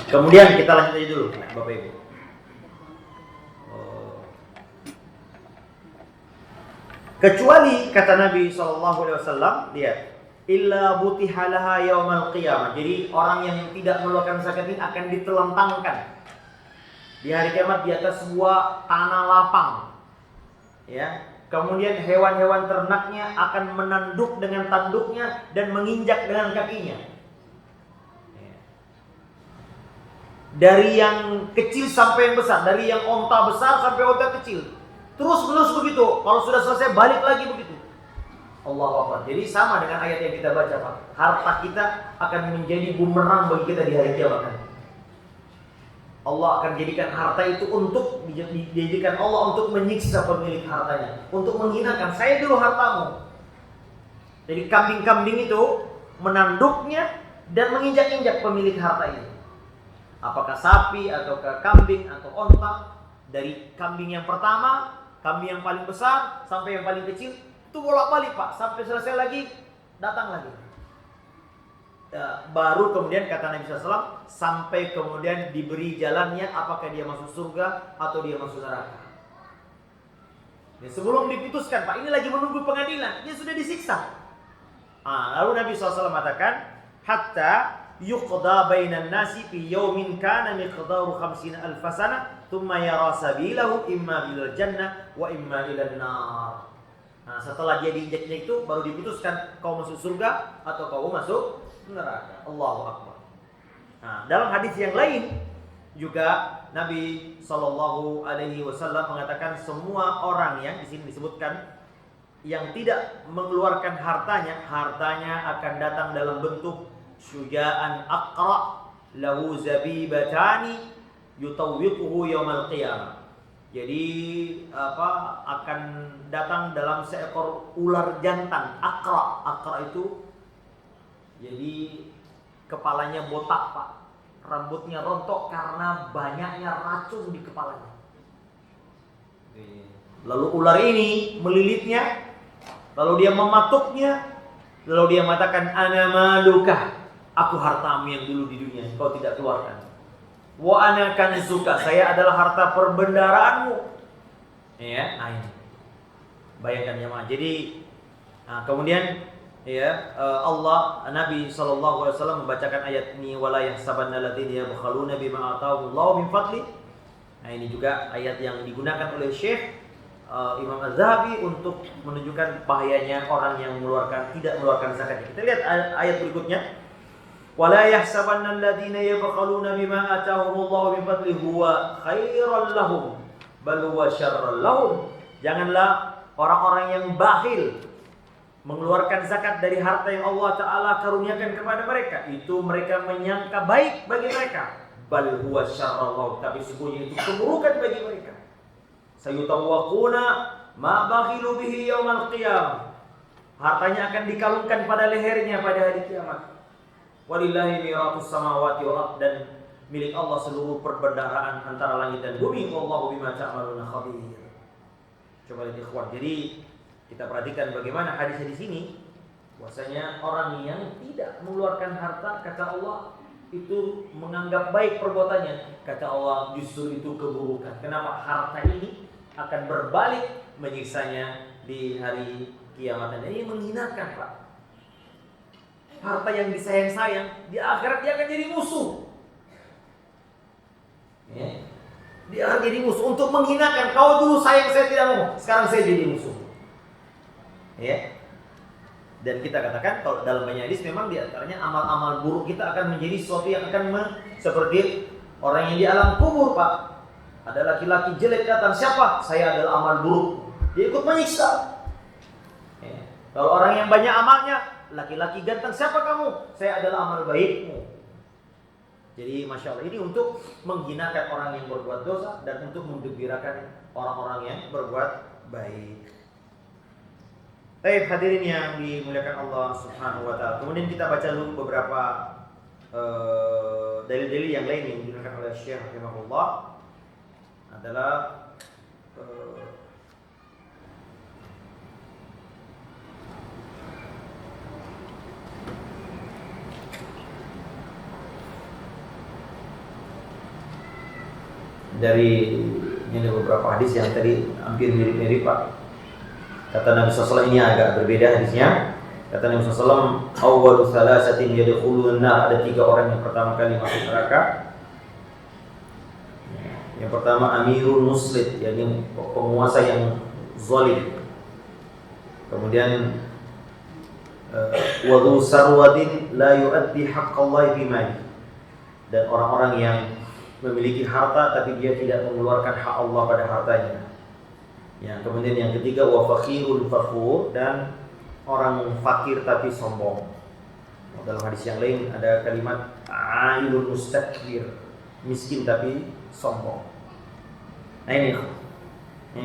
Kemudian kita lanjut aja dulu, Bapak Ibu. Kecuali kata Nabi SAW, lihat, illa butihalaha yaumal qiyamah. Jadi orang yang tidak mengeluarkan zakat ini akan ditelentangkan Di hari kiamat di atas sebuah tanah lapang. Ya. Kemudian hewan-hewan ternaknya akan menanduk dengan tanduknya dan menginjak dengan kakinya. Ya. Dari yang kecil sampai yang besar, dari yang onta besar sampai onta kecil. Terus menerus begitu. Kalau sudah selesai balik lagi begitu. Allahu Akbar. Jadi sama dengan ayat yang kita baca, Pak. Harta kita akan menjadi bumerang bagi kita di hari kiamat. Allah akan jadikan harta itu untuk dijadikan Allah untuk menyiksa pemilik hartanya, untuk menghinakan. Saya dulu hartamu. Jadi kambing-kambing itu menanduknya dan menginjak-injak pemilik harta itu. Apakah sapi ataukah kambing atau onta, dari kambing yang pertama, kambing yang paling besar sampai yang paling kecil, itu bolak-balik, Pak, sampai selesai lagi datang lagi. Baru kemudian kata Nabi SAW, sampai kemudian diberi jalannya, apakah dia masuk surga atau dia masuk neraka. Ya, sebelum diputuskan, Pak, ini lagi menunggu pengadilan, dia sudah disiksa. Lalu Nabi SAW mengatakan, hatta yuqda bainan nasi fi yawmin kana miqdaru 50 alf sana thumma yara sabilahu imma bil jannah wa imma ila nar. Nah, setelah dia diinjak-injak itu baru diputuskan kau masuk surga atau kau masuk neraka. Allahu Akbar. Nah, dalam hadis yang lain juga Nabi Shallallahu Alaihi Wasallam mengatakan semua orang yang di sini disebutkan yang tidak mengeluarkan hartanya akan datang dalam bentuk syuja'an aqra lahu zabibatani yutawwiquhu yaumal qiyamah. Jadi akan datang dalam seekor ular jantan, aqra. Aqra itu jadi kepalanya botak, Pak. Rambutnya rontok karena banyaknya racun di kepalanya. Lalu ular ini melilitnya, lalu dia mematuknya, lalu dia mengatakan ana maluka, aku hartamu yang dulu di dunia kau tidak keluarkan. Wa ana kanzuka, saya adalah harta perbendaraanmu. Ya, ini. Bayangkan jemaah. Jadi kemudian Allah, Nabi SAW membacakan ayat ini, wala yahsabanna alladziina yabkhaluna bima ataahumullahu min fadli. Nah, ini juga ayat yang digunakan oleh Syekh Imam Az-Zahabi untuk menunjukkan bahayanya orang yang tidak mengeluarkan zakat. Kita lihat ayat berikutnya. Wala yahsabanna alladziina yabkhaluna bima ataahumullahu min fadli huwa khairan lahum bal huwa syarran lahum. Janganlah orang-orang yang bakhil mengeluarkan zakat dari harta yang Allah Ta'ala karuniakan kepada mereka, itu mereka menyangka baik bagi mereka. Bal huwa syarran lahum, tapi sesungguhnya itu keburukan bagi mereka. Sayutawwaquna ma bakhilu bihi yaumal qiyamah. Hartanya akan dikalungkan pada lehernya pada hari kiamat. Walillahi miratus samawati wal ardh, dan milik Allah seluruh perbendaharaan antara langit dan bumi. Wallahu bima ta'maluna khabir. Coba lihat ikhwan. Jadi kita perhatikan bagaimana hadisnya di sini, bahwasanya orang yang tidak mengeluarkan harta, kata Allah, itu menganggap baik perbuatannya. Kata Allah, justru itu keburukan. Kenapa? Harta ini akan berbalik menyiksanya di hari kiamat. Dan ini menghinakan, Pak. Harta yang disayang-sayang, di akhirat dia akan jadi musuh. Ya. Dia akan jadi musuh untuk menghinakan. Kau dulu sayang, saya tidak mau, sekarang saya jadi musuh. Ya. Dan kita katakan kalau dalam banyak hadis memang diantaranya amal-amal buruk kita akan menjadi sesuatu yang akan seperti orang yang di alam kubur, Pak. Ada laki-laki jelek datang, siapa? Saya adalah amal buruk. Dia ikut menyiksa. Ya. Kalau orang yang banyak amalnya, laki-laki ganteng, siapa kamu? Saya adalah amal baikmu. Jadi Masya Allah, ini untuk menghinakan orang yang berbuat dosa dan untuk menggembirakan orang-orang yang berbuat baik. Baik, hadirin yang dimuliakan Allah Subhanahu wa Ta'ala. Kemudian kita baca dulu beberapa dalil-dalil yang lain yang digunakan oleh Syekh rahimahullah adalah dari ini ada beberapa hadis yang tadi hampir mirip-mirip, Pak. Kata Nabi SAW, ini agak berbeda hadisnya. Kata Nabi SAW, awwalu thalathatin yadkhulun nar, ada 3 orang yang pertama kali masuk neraka. Yang pertama amirul muslim, yakni penguasa yang zalim. Kemudian wa dzu sarwadin la yuaddi haqqallahi fi mali. Dan orang-orang yang memiliki harta tapi dia tidak mengeluarkan hak Allah pada hartanya. Ya, kemudian yang ketiga wa fakhirul fakhur, dan orang fakir tapi sombong. Dalam hadis yang lain ada kalimat ailul mustakbir, miskin tapi sombong. Nah ini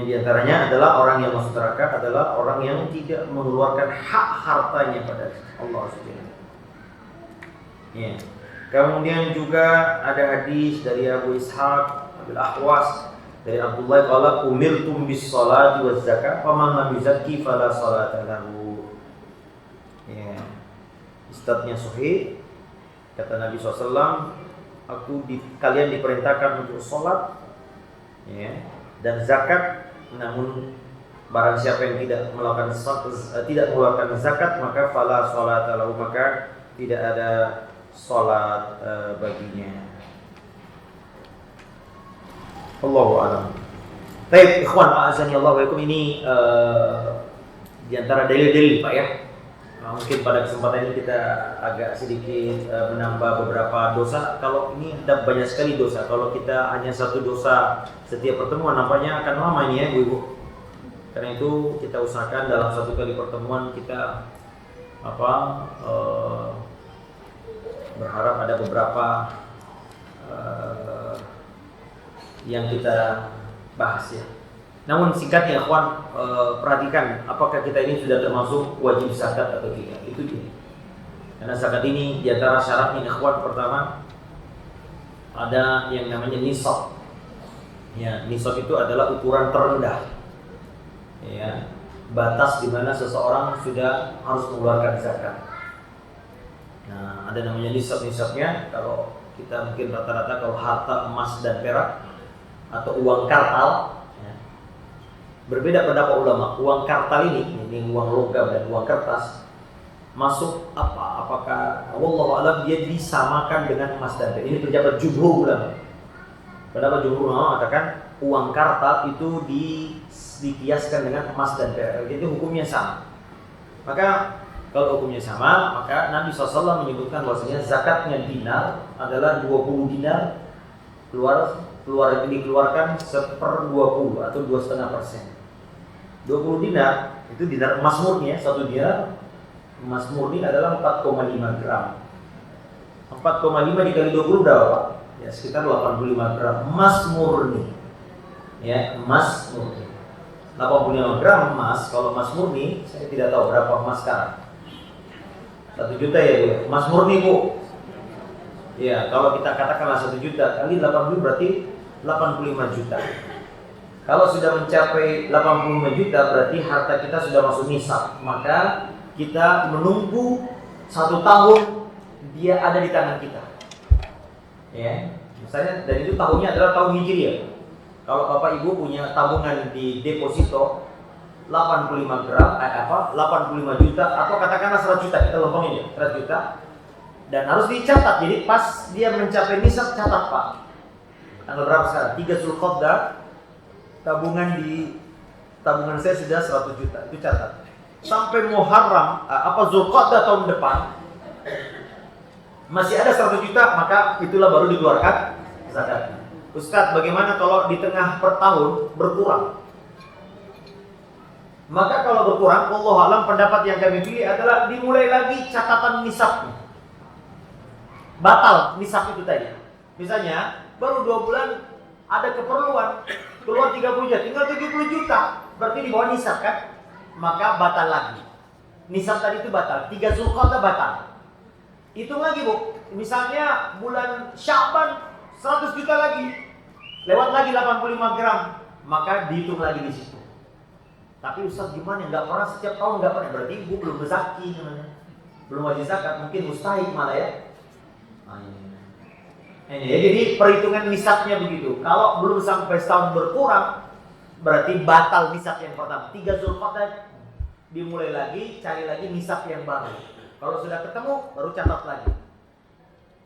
diantaranya adalah orang yang masuk neraka adalah orang yang tidak mengeluarkan hak hartanya pada Allah Subhanahu. Ya. Kemudian juga ada hadis dari Abu Ishaq Abil Ahwas dari Abdullah qala umirtum bis sholati waz zakat faman lam yuzakki fala sholata lahu. Ya. Isnadnya sahih. Kata Nabi SAW, kalian diperintahkan untuk sholat, ya, dan zakat. Namun barang siapa yang tidak mengeluarkan zakat, maka fala sholata lahu, maka tidak ada sholat baginya. Allahu a'lam. Baik, ikhwan, a'azani Allah wa ikum, ini di antara dalil-dalil Pak ya. Mungkin pada kesempatan ini kita agak sedikit menambah beberapa dosa. Kalau ini ada banyak sekali dosa. Kalau kita hanya satu dosa setiap pertemuan, nampaknya akan lama ini ya Bu-ibu. Karena itu kita usahakan dalam satu kali pertemuan kita berharap ada beberapa yang kita bahas ya. Namun singkatnya ikhwan, perhatikan apakah kita ini sudah termasuk wajib zakat atau tidak. Itu dia. Karena zakat ini di antara syaratnya ikhwan, pertama ada yang namanya nisab. Ya, nisab itu adalah ukuran terendah. Ya, batas di mana seseorang sudah harus mengeluarkan zakat. Nah, ada namanya nisab-nisabnya. Kalau kita mungkin rata-rata kalau harta emas dan perak atau uang kartal, ya. Berbeda pendapat ulama. Uang kartal ini uang logam dan uang kertas, masuk apa? Apakah wallahu a'lam dia disamakan dengan emas dan perak? Ini pendapat jumhur ulama. Pendapat jumhur ulama mengatakan uang kartal itu dikiaskan dengan emas dan perak. Jadi hukumnya sama. Maka kalau hukumnya sama, maka Nabi SAW menyebutkan bahwasanya zakatnya dinar adalah 20 dinar dikeluarkan 1/20 atau 2,5%. 20 dinar itu dinar emas murni ya, 1 dinar emas murni adalah 4,5 gram. 4,5 dikali 20 berapa Pak? Ya sekitar 85 gram emas murni. Ya, emas murni. 85 gram emas, kalau emas murni saya tidak tahu berapa emas sekarang. 1 juta ya Bu, emas murni Bu. Ya, kalau kita katakanlah 1 juta kali 80 berarti 85 juta. Kalau sudah mencapai 85 juta berarti harta kita sudah masuk nisab. Maka kita menunggu 1 tahun dia ada di tangan kita. Ya, misalnya dan itu tahunnya adalah tahun Hijriah. Kalau Bapak Ibu punya tabungan di deposito 85 gram 85 juta atau katakanlah 100 juta, kita lompongin ya, 100 juta. Dan harus dicatat. Jadi pas dia mencapai nisab catat Pak. Tanggal berapa sekarang? 3 Zulqa'dah. Tabungan saya sudah 100 juta. Itu catat. Sampai Muharram Zulqa'dah tahun depan masih ada 100 juta, maka itulah baru dikeluarkan zakat. Ustaz, bagaimana kalau di tengah per tahun berkurang? Maka kalau berkurang, wallahu alam, pendapat yang kami pilih adalah dimulai lagi catatan nisabnya. Batal nisab itu tadi. Misalnya baru 2 bulan ada keperluan keluar 30 juta, tinggal 70 juta, berarti di bawah nisab kan? Maka batal lagi. Nisab tadi itu batal. 3 Zulqa'dah batal. Hitung lagi Bu. Misalnya bulan Sya'ban 100 juta lagi, lewat lagi 85 gram, maka dihitung lagi di situ. Tapi Ustaz gimana? Nggak pernah setiap tahun nggak pernah. Berarti ibu belum berzaki namanya, belum wajib zakat, mungkin mustahil malah ya. Ini ya, jadi perhitungan nisabnya begitu. Kalau belum sampai setahun berkurang, berarti batal nisab yang pertama. 3 Zulqa'dah dimulai lagi, cari lagi nisab yang baru. Kalau sudah ketemu, baru catat lagi.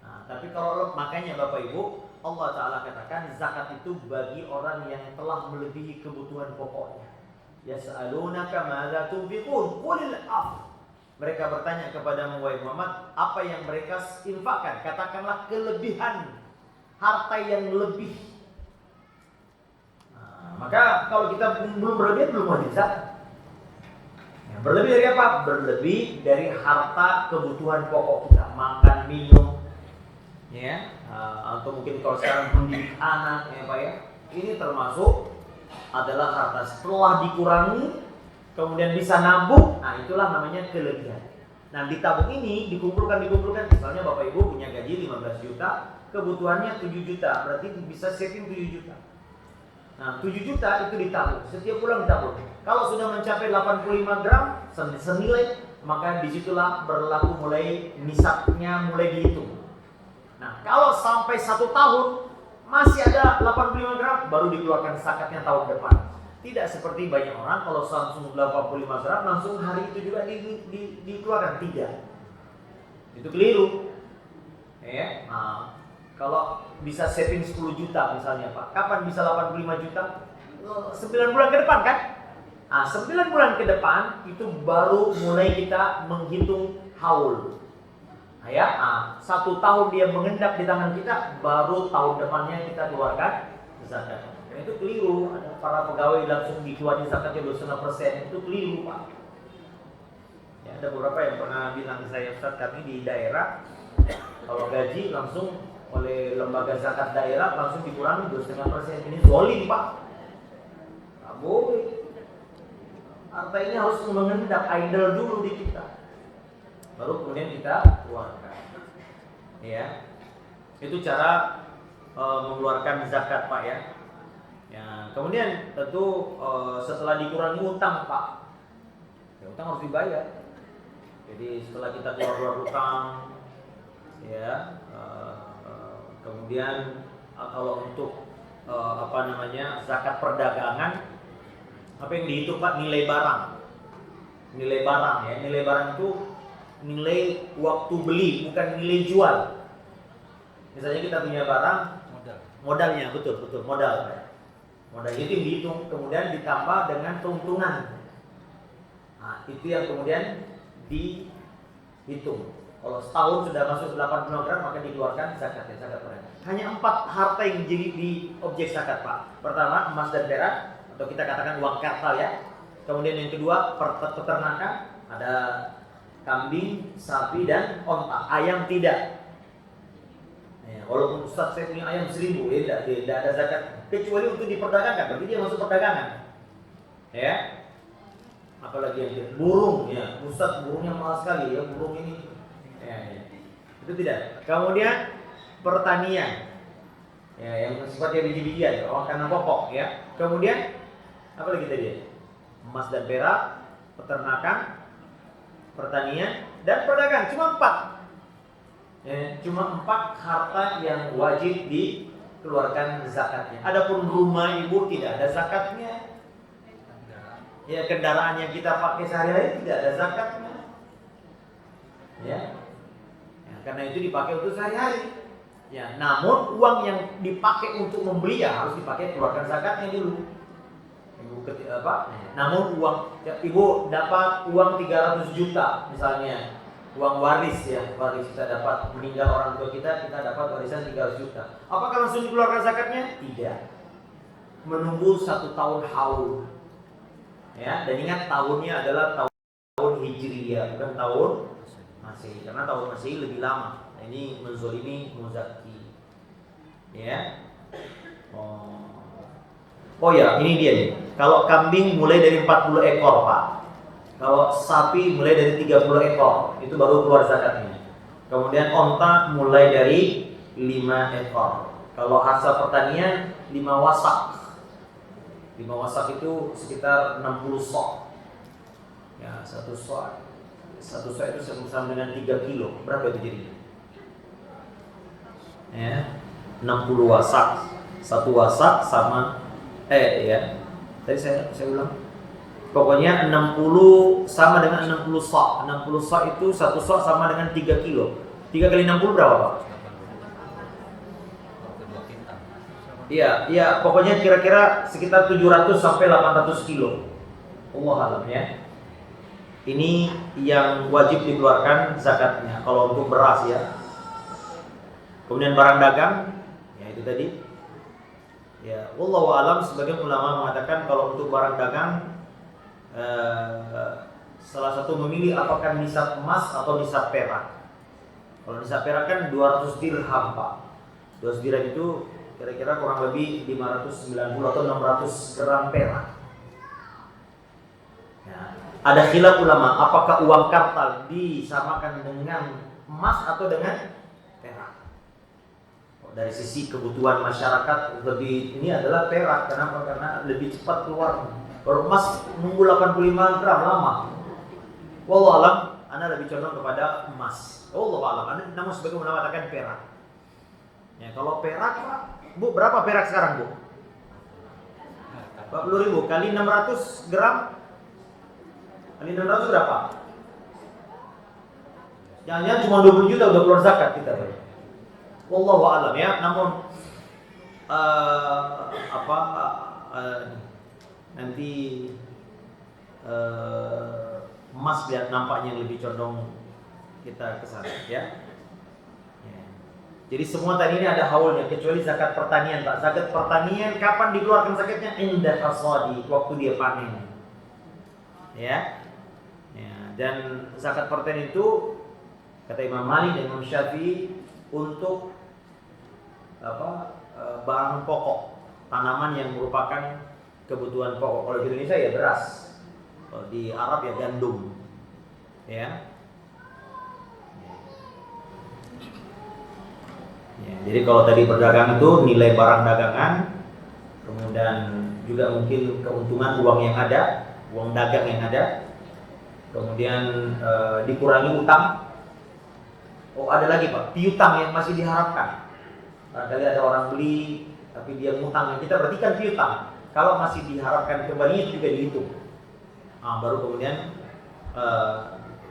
Nah, tapi kalau makanya Bapak Ibu, Allah Ta'ala katakan zakat itu bagi orang yang telah melebihi kebutuhan pokoknya. Yas'alunaka madza tunfiqun qulil af. Mereka bertanya kepada Muhammad, apa yang mereka infakkan? Katakanlah kelebihan harta yang lebih. Maka kalau kita belum berlebih, belum wajib zakat. Ya, berlebih dari apa? Berlebih dari harta kebutuhan pokok kita, makan, minum, ya, atau mungkin kalau sekarang mendidik anak, ya Pak ya. Ini termasuk adalah harta setelah dikurangi, kemudian bisa nabung. Nah, itulah namanya kelebihan. Nah, di tabung ini dikumpulkan. Misalnya Bapak Ibu punya gaji 15 juta, kebutuhannya 7 juta, berarti bisa saving 7 juta. Nah, 7 juta itu ditabung, setiap bulan ditabung. Kalau sudah mencapai 85 gram senilai, maka disitulah berlaku mulai nisabnya mulai dihitung. Nah, kalau sampai 1 tahun masih ada 85 gram, baru dikeluarkan zakatnya tahun depan. Tidak seperti banyak orang kalau langsung 85 gram langsung hari itu juga dikeluarkan. Tidak, itu keliru. Ya, nah, kalau bisa saving 10 juta misalnya Pak, kapan bisa 85 juta? 9 bulan ke depan kan? Nah, 9 bulan ke depan itu baru mulai kita menghitung haul. Nah, ya, 1 tahun dia mengendap di tangan kita, baru tahun depannya kita keluarkan zakat. Dan itu keliru. Ada para pegawai langsung dikeluarkan zakatnya 2,5%, itu keliru Pak. Ya, ada beberapa yang pernah bilang ke saya, Ustaz, kami di daerah kalau gaji langsung oleh lembaga zakat daerah langsung dikurangi 2,5%. Ini zalim Pak. Tak boleh. Harta ini harus mengendap idle dulu di kita, baru kemudian kita keluarkan. Ya, itu cara mengeluarkan zakat Pak ya. Ya, kemudian tentu setelah dikurangi utang Pak, ya, utang harus dibayar. Jadi setelah kita keluar utang, ya, kemudian kalau untuk zakat perdagangan, apa yang dihitung Pak? Nilai barang ya. Nilai barang itu nilai waktu beli, bukan nilai jual. Misalnya kita punya barang, modalnya betul modal. Modal itu yang dihitung, kemudian ditambah dengan keuntungan. Nah, itu yang kemudian dihitung. Kalau setahun sudah masuk 85 gram, maka dikeluarkan zakatnya, zakat perdagangan. Hanya 4 harta yang jadi di objek zakat Pak. Pertama, emas dan perak, atau kita katakan uang kartal ya. Kemudian yang kedua, peternakan, ada kambing, sapi dan onta. Ayam tidak. Ya, walaupun Ustaz saya punya ayam 1000, ya tidak ada zakat, kecuali untuk diperdagangkan, berarti dia masuk perdagangan. Ya. Apalagi yang burung ya, Ustaz burungnya mahal sekali ya, burung ini. Ya. Itu tidak. Kemudian pertanian. Ya, yang sifatnya biji-bijian, makanan pokok ya. Kemudian apa lagi tadi? Emas dan perak, peternakan, pertanian dan perdagangan. Cuma 4. Ya, cuma 4 harta yang wajib dikeluarkan zakatnya. Adapun rumah ibu tidak ada zakatnya. Ya, kendaraan yang kita pakai sehari-hari tidak ada zakatnya. Ya. Ya, karena itu dipakai untuk sehari-hari. Ya, namun uang yang dipakai untuk membeli ya harus dipakai keluarkan zakatnya dulu. Namun ibu dapat uang 300 juta misalnya, uang waris ya, waris kita dapat, meninggal orang tua kita dapat warisan 300 juta. Apakah langsung dikeluarkan zakatnya? Tidak. Menunggu 1 tahun haul. Ya, dan ingat tahunnya adalah tahun Hijriyah, bukan tahun Masehi, karena tahun Masehi lebih lama. Nah, ini menzolimi muzaki. Ya. Oh ya, ini dia nih. Kalau kambing mulai dari 40 ekor, Pak. Kalau sapi mulai dari 30 ekor, itu baru keluar zakatnya. Kemudian onta mulai dari 5 ekor. Kalau hasil pertanian 5 wasak. 5 wasak itu sekitar 60 sok. Ya, 1 sok. 1 sok itu sama dengan 3 kilo. Berapa itu jadinya? Ya, 60 wasak. 1 wasak sama ya. Tadi saya ulang. Pokoknya 60 sama dengan 60 sok. 60 sok itu 1 sok sama dengan 3 kilo. 3 kali 60 berapa, Pak? Iya, pokoknya kira-kira sekitar 700 sampai 800 kilo. Allah alam ya. Ini yang wajib dikeluarkan zakatnya kalau untuk beras ya. Kemudian barang dagang, ya itu tadi. Ya, wallahu alam sebagian ulama mengatakan kalau untuk barang dagang salah satu memilih apakah nisab emas atau nisab perak. Kalau nisab perak kan 200 dirham, Pak. 200 dirham itu kira-kira kurang lebih 590 atau 600 gram perak. Ya, ada khilaf ulama apakah uang kartal disamakan dengan emas atau dengan perak. Dari sisi kebutuhan masyarakat lebih ini adalah perak. Kenapa? Karena lebih cepat keluar. Kalau emas nunggu 85 gram lama. Wallahu alam, Anda lebih condong kepada emas. Wallahu alam, Anda namun sebagian ulama mengatakan perak. Ya, kalau perak, Pak, Bu, berapa perak sekarang, Bu? 40.000 kali 600 gram. Kali 600 berapa? Jangan-jangan cuma 20 juta udah keluar zakat kita, Pak. Wallahu a'lam ya. Namun nanti emas lihat nampaknya lebih condong kita ke sana ya. Jadi semua tadi ini ada haulnya kecuali zakat pertanian, Pak. Zakat pertanian kapan dikeluarkan zakatnya? Indah hasadi, waktu dia panen. Ya. Dan zakat pertanian itu kata Imam Malik dan Imam Syafi'i untuk bahan pokok, tanaman yang merupakan kebutuhan pokok. Kalau di Indonesia ya beras, kalau di Arab ya gandum, ya. Jadi kalau tadi perdagangan itu nilai barang dagangan, kemudian juga mungkin keuntungan uang yang ada, uang dagang yang ada, kemudian dikurangi utang. Oh ada lagi Pak, piutang yang masih diharapkan. Barangkali ada orang beli tapi dia ngutang, kita berarti kan piutang. Kalau masih diharapkan kembalinya juga dihitung. Baru kemudian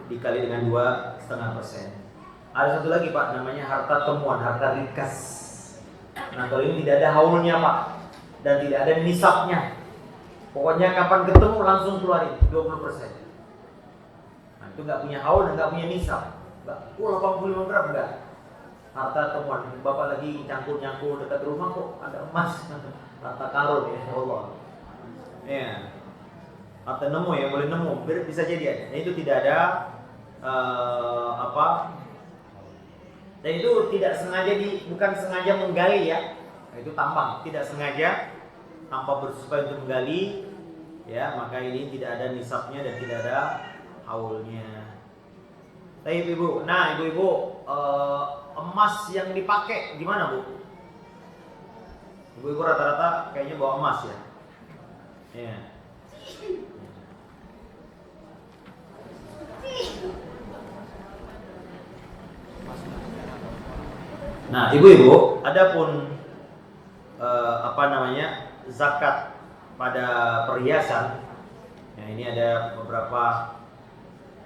dikali dengan 2,5%. Ada satu lagi Pak, namanya harta temuan, harta rikas. Nah kalau ini tidak ada haulnya Pak, dan tidak ada nisabnya. Pokoknya kapan ketemu langsung keluarin 20%. Nah itu nggak punya haul dan nggak punya nisab. 85 gram enggak. Harta temuan, Bapak lagi nyangkul dekat rumah kok ada emas. Harta karun ya Allah. Ya. Harta nemu ya, boleh nemu, bisa jadi ada. Nah, itu tidak ada dan itu tidak sengaja bukan sengaja menggali ya. Nah, itu tambang, tidak sengaja tanpa bersumpah untuk menggali ya, maka ini tidak ada nisabnya dan tidak ada haulnya. Baik Ibu. Nah, Ibu-ibu, emas yang dipakai gimana, Bu? Ibu-ibu rata-rata kayaknya bawa emas ya. Ya. Nah, Ibu-ibu, adapun zakat pada perhiasan. Ya, ini ada beberapa.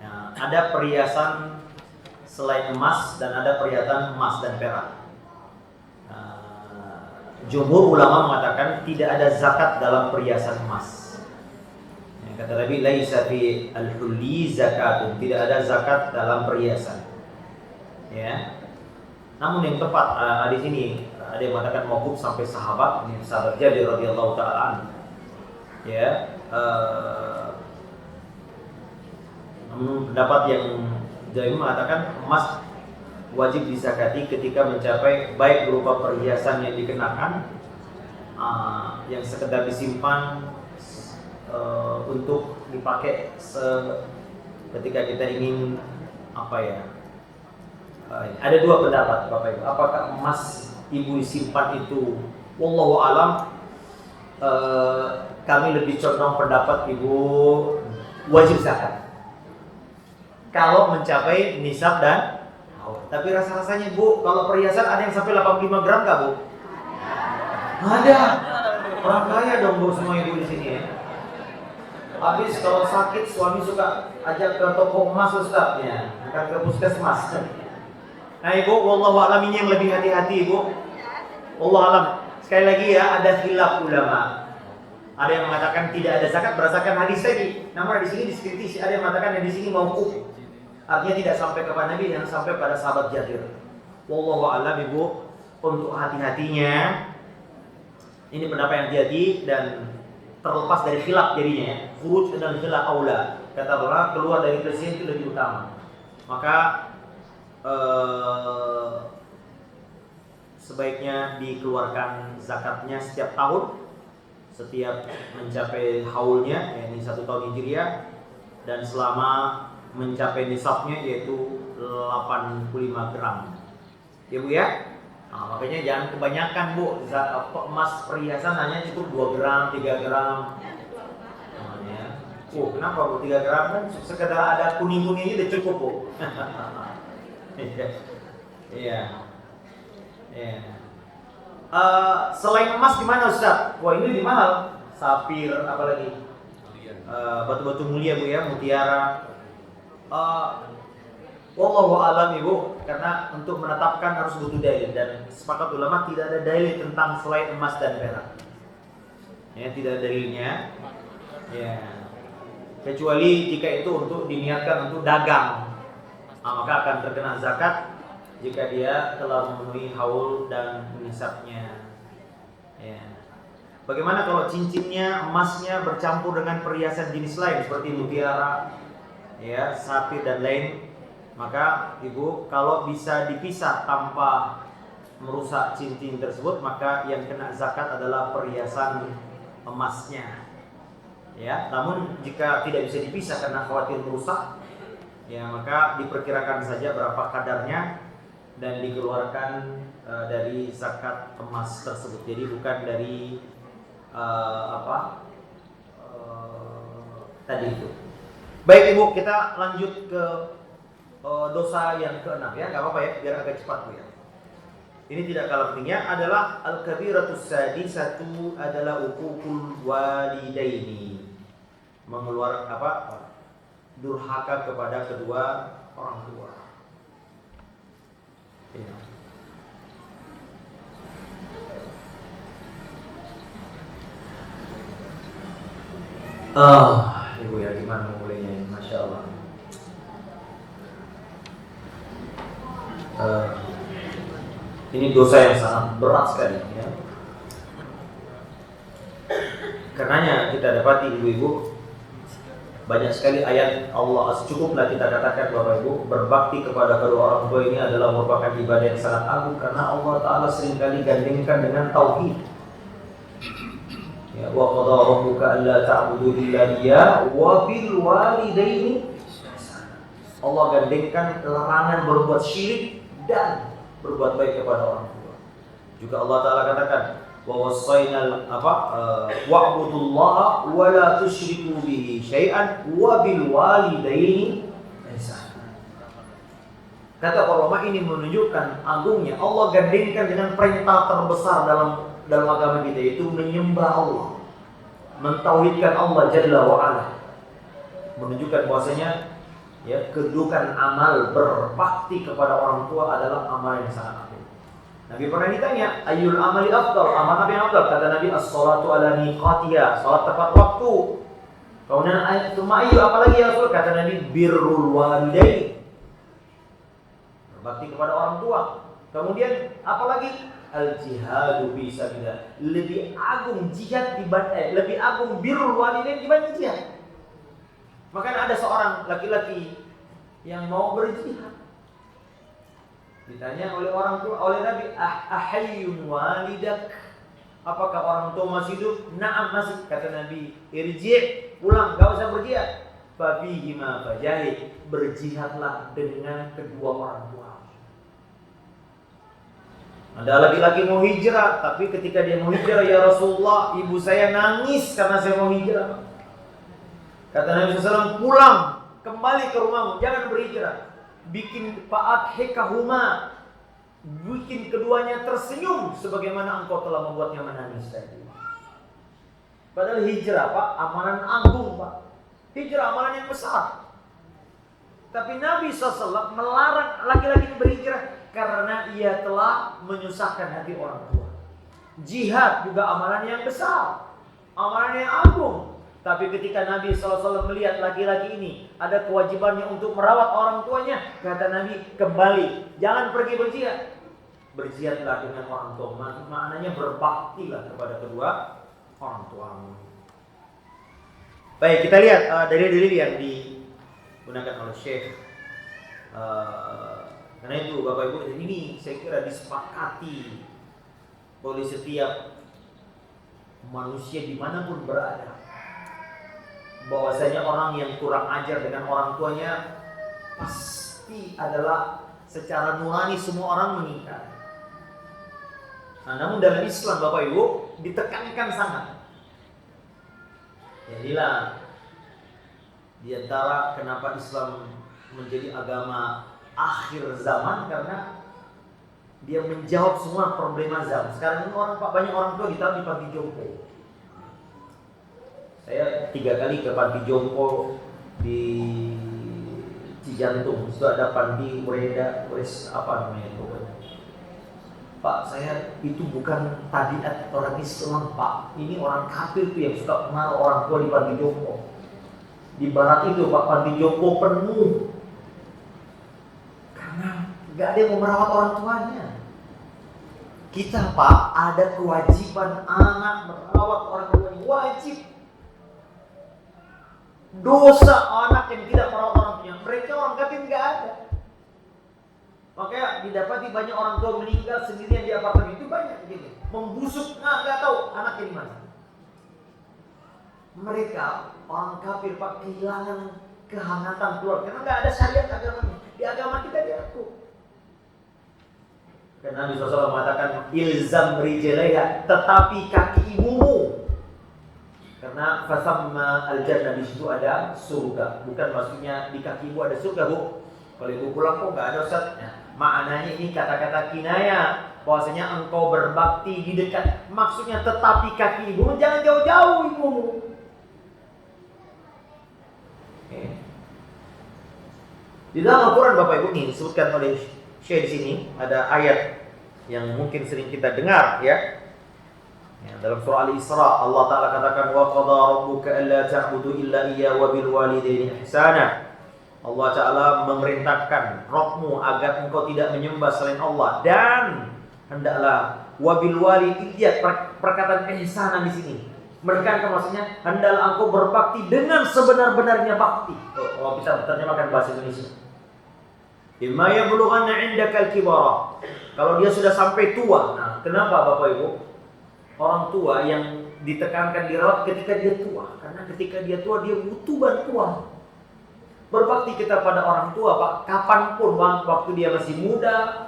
Ya, ada perhiasan selain emas dan ada perhiasan emas dan perak. Jumhur ulama mengatakan tidak ada zakat dalam perhiasan emas. Ya, kata Nabi, laisa fi al-hulli zakatun, tidak ada zakat dalam perhiasan. Ya. Namun yang tepat di sini ada yang mengatakan mauquf sampai sahabat, ini sahabat Jabir radhiyallahu taala anhu. Ya, namun pendapat yang Jabir mengatakan emas wajib dizakati ketika mencapai baik berupa perhiasan yang dikenakan, yang sekedar disimpan untuk dipakai ketika kita ingin ada dua pendapat Bapak Ibu. Apakah emas Ibu simpan itu? Wallahu alam. Kami lebih condong pendapat Ibu wajib zakat kalau mencapai nisab dan haul. Tapi rasa-rasanya Bu, kalau perhiasan ada yang sampai 85 gram nggak Bu? Ada. Orang kaya dong Bu semua Ibu di sini ya. Habis kalau sakit suami suka ajak ke toko emas Ustaz ya, bukan ke puskesmas. Nah Ibu, wallahu alam, ini yang lebih hati-hati Ibu. Wallahu alam. Sekali lagi ya, ada khilaf ulama. Ada yang mengatakan tidak ada zakat berdasarkan hadis tadi. Namun di sini diskritisi. Ada yang mengatakan yang di sini mauquf. Artinya tidak sampai kepada Nabi, yang sampai pada sahabat Jabir. Wallahu a'lam Ibu. Untuk hati-hatinya, ini pendapat yang hati-hati dan terlepas dari khilaf jadinya ya. Khuruj dan khilaf aula. Kata orang keluar dari presiden itu lebih utama. Maka sebaiknya dikeluarkan zakatnya setiap tahun, setiap mencapai haulnya, yakni 1 tahun Hijriah, dan selama mencapai nisabnya yaitu 85 gram. Ya Bu ya? Nah, makanya jangan kebanyakan Bu, emas perhiasan hanya cukup 2 gram, 3 gram. Nah, ya. Kenapa Bu? 3 gram kan sekedar ada kuning-kuningnya udah cukup Bu. Iya. Iya. Selain emas gimana Ustaz? Wah ini lebih mahal. Sapir, apalagi batu-batu mulia Bu ya, mutiara. Wallahu a'lam Ibu, karena untuk menetapkan harus butuh dalil, dan sepakat ulama tidak ada dalil tentang selain emas dan perak. Ya, tidak ada dalilnya. Ya. Kecuali jika itu untuk diniatkan untuk dagang. Maka akan terkena zakat jika dia telah memenuhi haul dan nisabnya. Ya. Bagaimana kalau cincinnya, emasnya bercampur dengan perhiasan jenis lain seperti mutiara, ya, sapir dan lain? Maka Ibu kalau bisa dipisah tanpa merusak cincin tersebut, maka yang kena zakat adalah perhiasan emasnya. Ya, namun jika tidak bisa dipisah karena khawatir merusak, ya maka diperkirakan saja berapa kadarnya dan dikeluarkan dari zakat emas tersebut. Jadi bukan dari tadi itu. Baik Ibu, kita lanjut ke dosa yang ke-6 ya, nggak apa-apa ya, biar agak cepat Bu ya. Ini tidak kalah pentingnya adalah al-kabiratus sadisatu adalah uququl walidaini. Durhaka kepada kedua orang tua. Ya. Ibu ya, gimana mulainya ini? Masya Allah. Ini dosa yang sangat berat sekali ya. Karenanya kita dapati ibu-ibu, banyak sekali ayat Allah. Cukuplah kita katakan Bapak Ibu, berbakti kepada kedua orang tua ini adalah merupakan ibadah yang sangat agung, karena Allah Ta'ala seringkali gandengkan dengan tauhid. Ya, wa qadha rabbuka alla ta'budu illa iyyah wa bil walidaini. Allah gandengkan larangan berbuat syirik dan berbuat baik kepada orang tua. Juga Allah Ta'ala katakan wa wassaynal wa'budullaha wa la tusyriku bihi syai'an wa bil walidaini ihsana. Kata ulama ini menunjukkan agungnya Allah gandengkan dengan perintah terbesar dalam agama kita, yaitu menyembah Allah, mentauhidkan Allah Jalla wa Ala. Menunjukkan bahwasanya ya, kedudukan amal berbakti kepada orang tua adalah amal yang sangat agung. Nabi pernah ditanya, ayyul amali afdal? Amal apa yang afdal? Kata Nabi, as-salatu ala miqatiha, salat tepat waktu. Kemudian ayat ayyu, apalagi ya Rasul? Kata Nabi, birrul walidain, berbakti kepada orang tua. Kemudian apalagi? Al-jihadu fi sabilillah. Lebih agung jihad lebih agung birrul walidain dibanding jihad. Maka ada seorang laki-laki yang mau berjihad. Ditanya oleh orang tua, oleh Nabi, ahayyun walidak? Apakah orang tua masih hidup? Na'am, masih. Kata Nabi, irji', pulang, enggak usah berjihad. Fabihima fajahid, berjihadlah dengan kedua orang tua. Ada laki-laki mau hijrah, tapi ketika dia mau hijrah, ya Rasulullah, ibu saya nangis karena saya mau hijrah. Kata Nabi SAW, pulang, kembali ke rumahmu, jangan berhijrah. Bikin fa'adhikahuma, bikin keduanya tersenyum sebagaimana engkau telah membuatnya menangis tadi. Padahal hijrah Pak, amalan agung Pak. Hijrah amalan yang besar. Tapi Nabi SAW melarang laki-laki berhijrah karena ia telah menyusahkan hati orang tua, Jihad juga amalan yang besar, amalan yang agung. Tapi ketika Nabi SAW melihat laki-laki ini ada kewajibannya untuk merawat orang tuanya, kata Nabi, kembali, jangan pergi berjihad. Berjihadlah dengan orang tua. Maknanya berbaktilah kepada kedua orang tuamu. Baik, kita lihat dalil-dalil yang digunakan oleh Syekh. Karena itu Bapak Ibu, ini saya kira disepakati oleh setiap manusia dimanapun berada, bahwasanya orang yang kurang ajar dengan orang tuanya pasti adalah secara nurani semua orang mengingkari. Nah, namun dalam Islam Bapak Ibu ditekankan sangat. Jadilah di antara kenapa Islam menjadi agama akhir zaman, karena dia menjawab semua problema zaman. Sekarang ini banyak orang tua ditaruh di panti jompo. Saya 3 kali ke panti jompo di Cijantung. Itu ada panti apa namanya itu? Pak, saya itu bukan tabiat orang Islam, Pak. Ini orang kafir tuh yang suka menaruh orang tua di panti jompo. Di barat itu Pak, panti jompo penuh. Karena gak ada yang mau merawat orang tuanya. Kita Pak, ada kewajiban anak merawat orang tuanya, wajib. Dosa anak yang tidak merawat orang tuanya, mereka orang kafir gak ada. Makanya didapati banyak orang tua meninggal sendirian di apartemen, itu banyak begini. Membusuk, nggak tahu anaknya di mana. Mereka orang kafir Pak kehilangan kehangatan keluarga karena nggak ada syariat agamanya. Di agama kita diatur. Dan Nabi SAW mengatakan ilzam rijlaiha, tetapi kaki ibumu. Karena fasamma al-jannah, di situ ada surga. Bukan maksudnya di kaki ibu ada surga, Bu. Kalau ibu pulang kok nggak ada Ustaz. Nah, maknanya ini kata-kata kinaya, bahwasanya engkau berbakti di dekat. Maksudnya tetapi kaki ibu, jangan jauh-jauh ibumu. Di dalam Al-Quran Bapak Ibu ini disebutkan oleh Syekh di sini ada ayat yang mungkin sering kita dengar ya. Dalam surah Al-Isra Allah Ta'ala katakan wa qada rabbuka alla ta'budu illa iyyahu wa bil walidayni ihsana. Allah Ta'ala memerintahkan Rabbmu agar engkau tidak menyembah selain Allah, dan hendaklah wabil wali. Lihat perkataan ihsana di sini. Mereka maksudnya hendaklah engkau berbakti dengan sebenar-benarnya bakti. Kalau kita terjemahkan bahasa Indonesia, imma yablughanna 'indakal kibara. Kalau dia sudah sampai tua. Nah, kenapa Bapak Ibu? Orang tua yang ditekankan dirawat ketika dia tua, karena ketika dia tua dia butuh bantuan. Berbakti kita pada orang tua Pak, kapanpun waktu dia masih muda.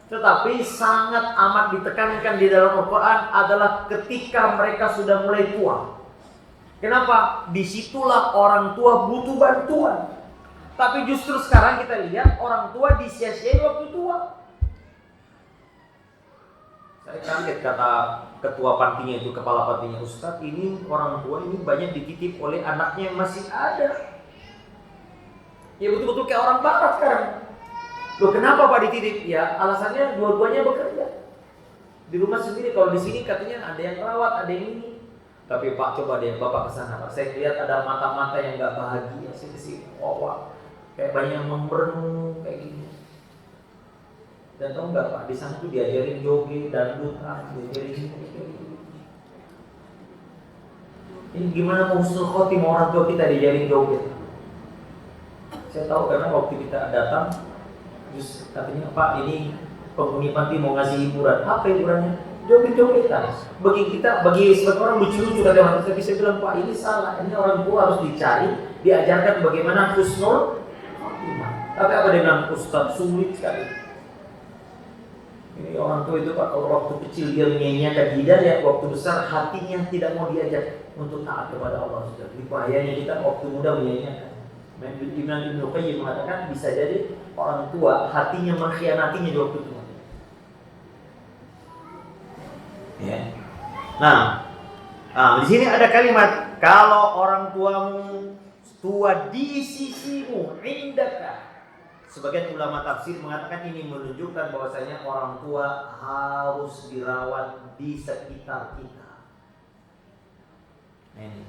Tetapi sangat amat ditekankan di dalam Al-Quran adalah ketika mereka sudah mulai tua. Kenapa? Disitulah orang tua butuh bantuan. Tapi justru sekarang kita lihat orang tua disia-siain waktu tua. Saya kaget kata ketua pantinya itu, kepala pantinya, Ustaz, ini orang tua ini banyak dititip oleh anaknya yang masih ada. Ya betul-betul kayak orang barat sekarang. Loh, kenapa Pak dititip? Ya alasannya dua-duanya bekerja di rumah sendiri. Kalau di sini katanya ada yang rawat, ada yang ini. Tapi Pak, coba deh Bapak kesana Pak. Saya lihat ada mata-mata yang gak bahagia sini. Wah, kayak banyak yang merenung kayak gini. Dan tahu nggak Pak, di sana tuh diajarin joget dan dangdutan, diajarin ini. Ini gimana mau husnul khotimah orang tua kita diajarin joget? Saya tahu karena waktu kita datang, terus katanya Pak, ini penghuni panti mau ngasih hiburan. Apa hiburannya? Joget-jogetan. Bagi sebagian orang lucu-lucu katanya. Saya bisa bilang Pak, ini salah. Ini orang tua harus dicari, diajarkan bagaimana husnul khotimah. Tapi apa dia bilang? Ustaz, sulit sekali. Ini orang tua itu Pak, kalau waktu kecil dia menyanyiakan hidayah, waktu besar hatinya tidak mau diajak untuk taat kepada Allah. Jadi bahayanya kita waktu muda menyanyiakan. Ibn Qayyim mengatakan bisa jadi orang tua hatinya mengkhianatinya di waktu tua. Ya. Nah, di sini ada kalimat, kalau orang tuamu tua di sisimu, indaka, sebagian ulama tafsir mengatakan ini menunjukkan bahwasanya orang tua harus dirawat di sekitar kita. Ini.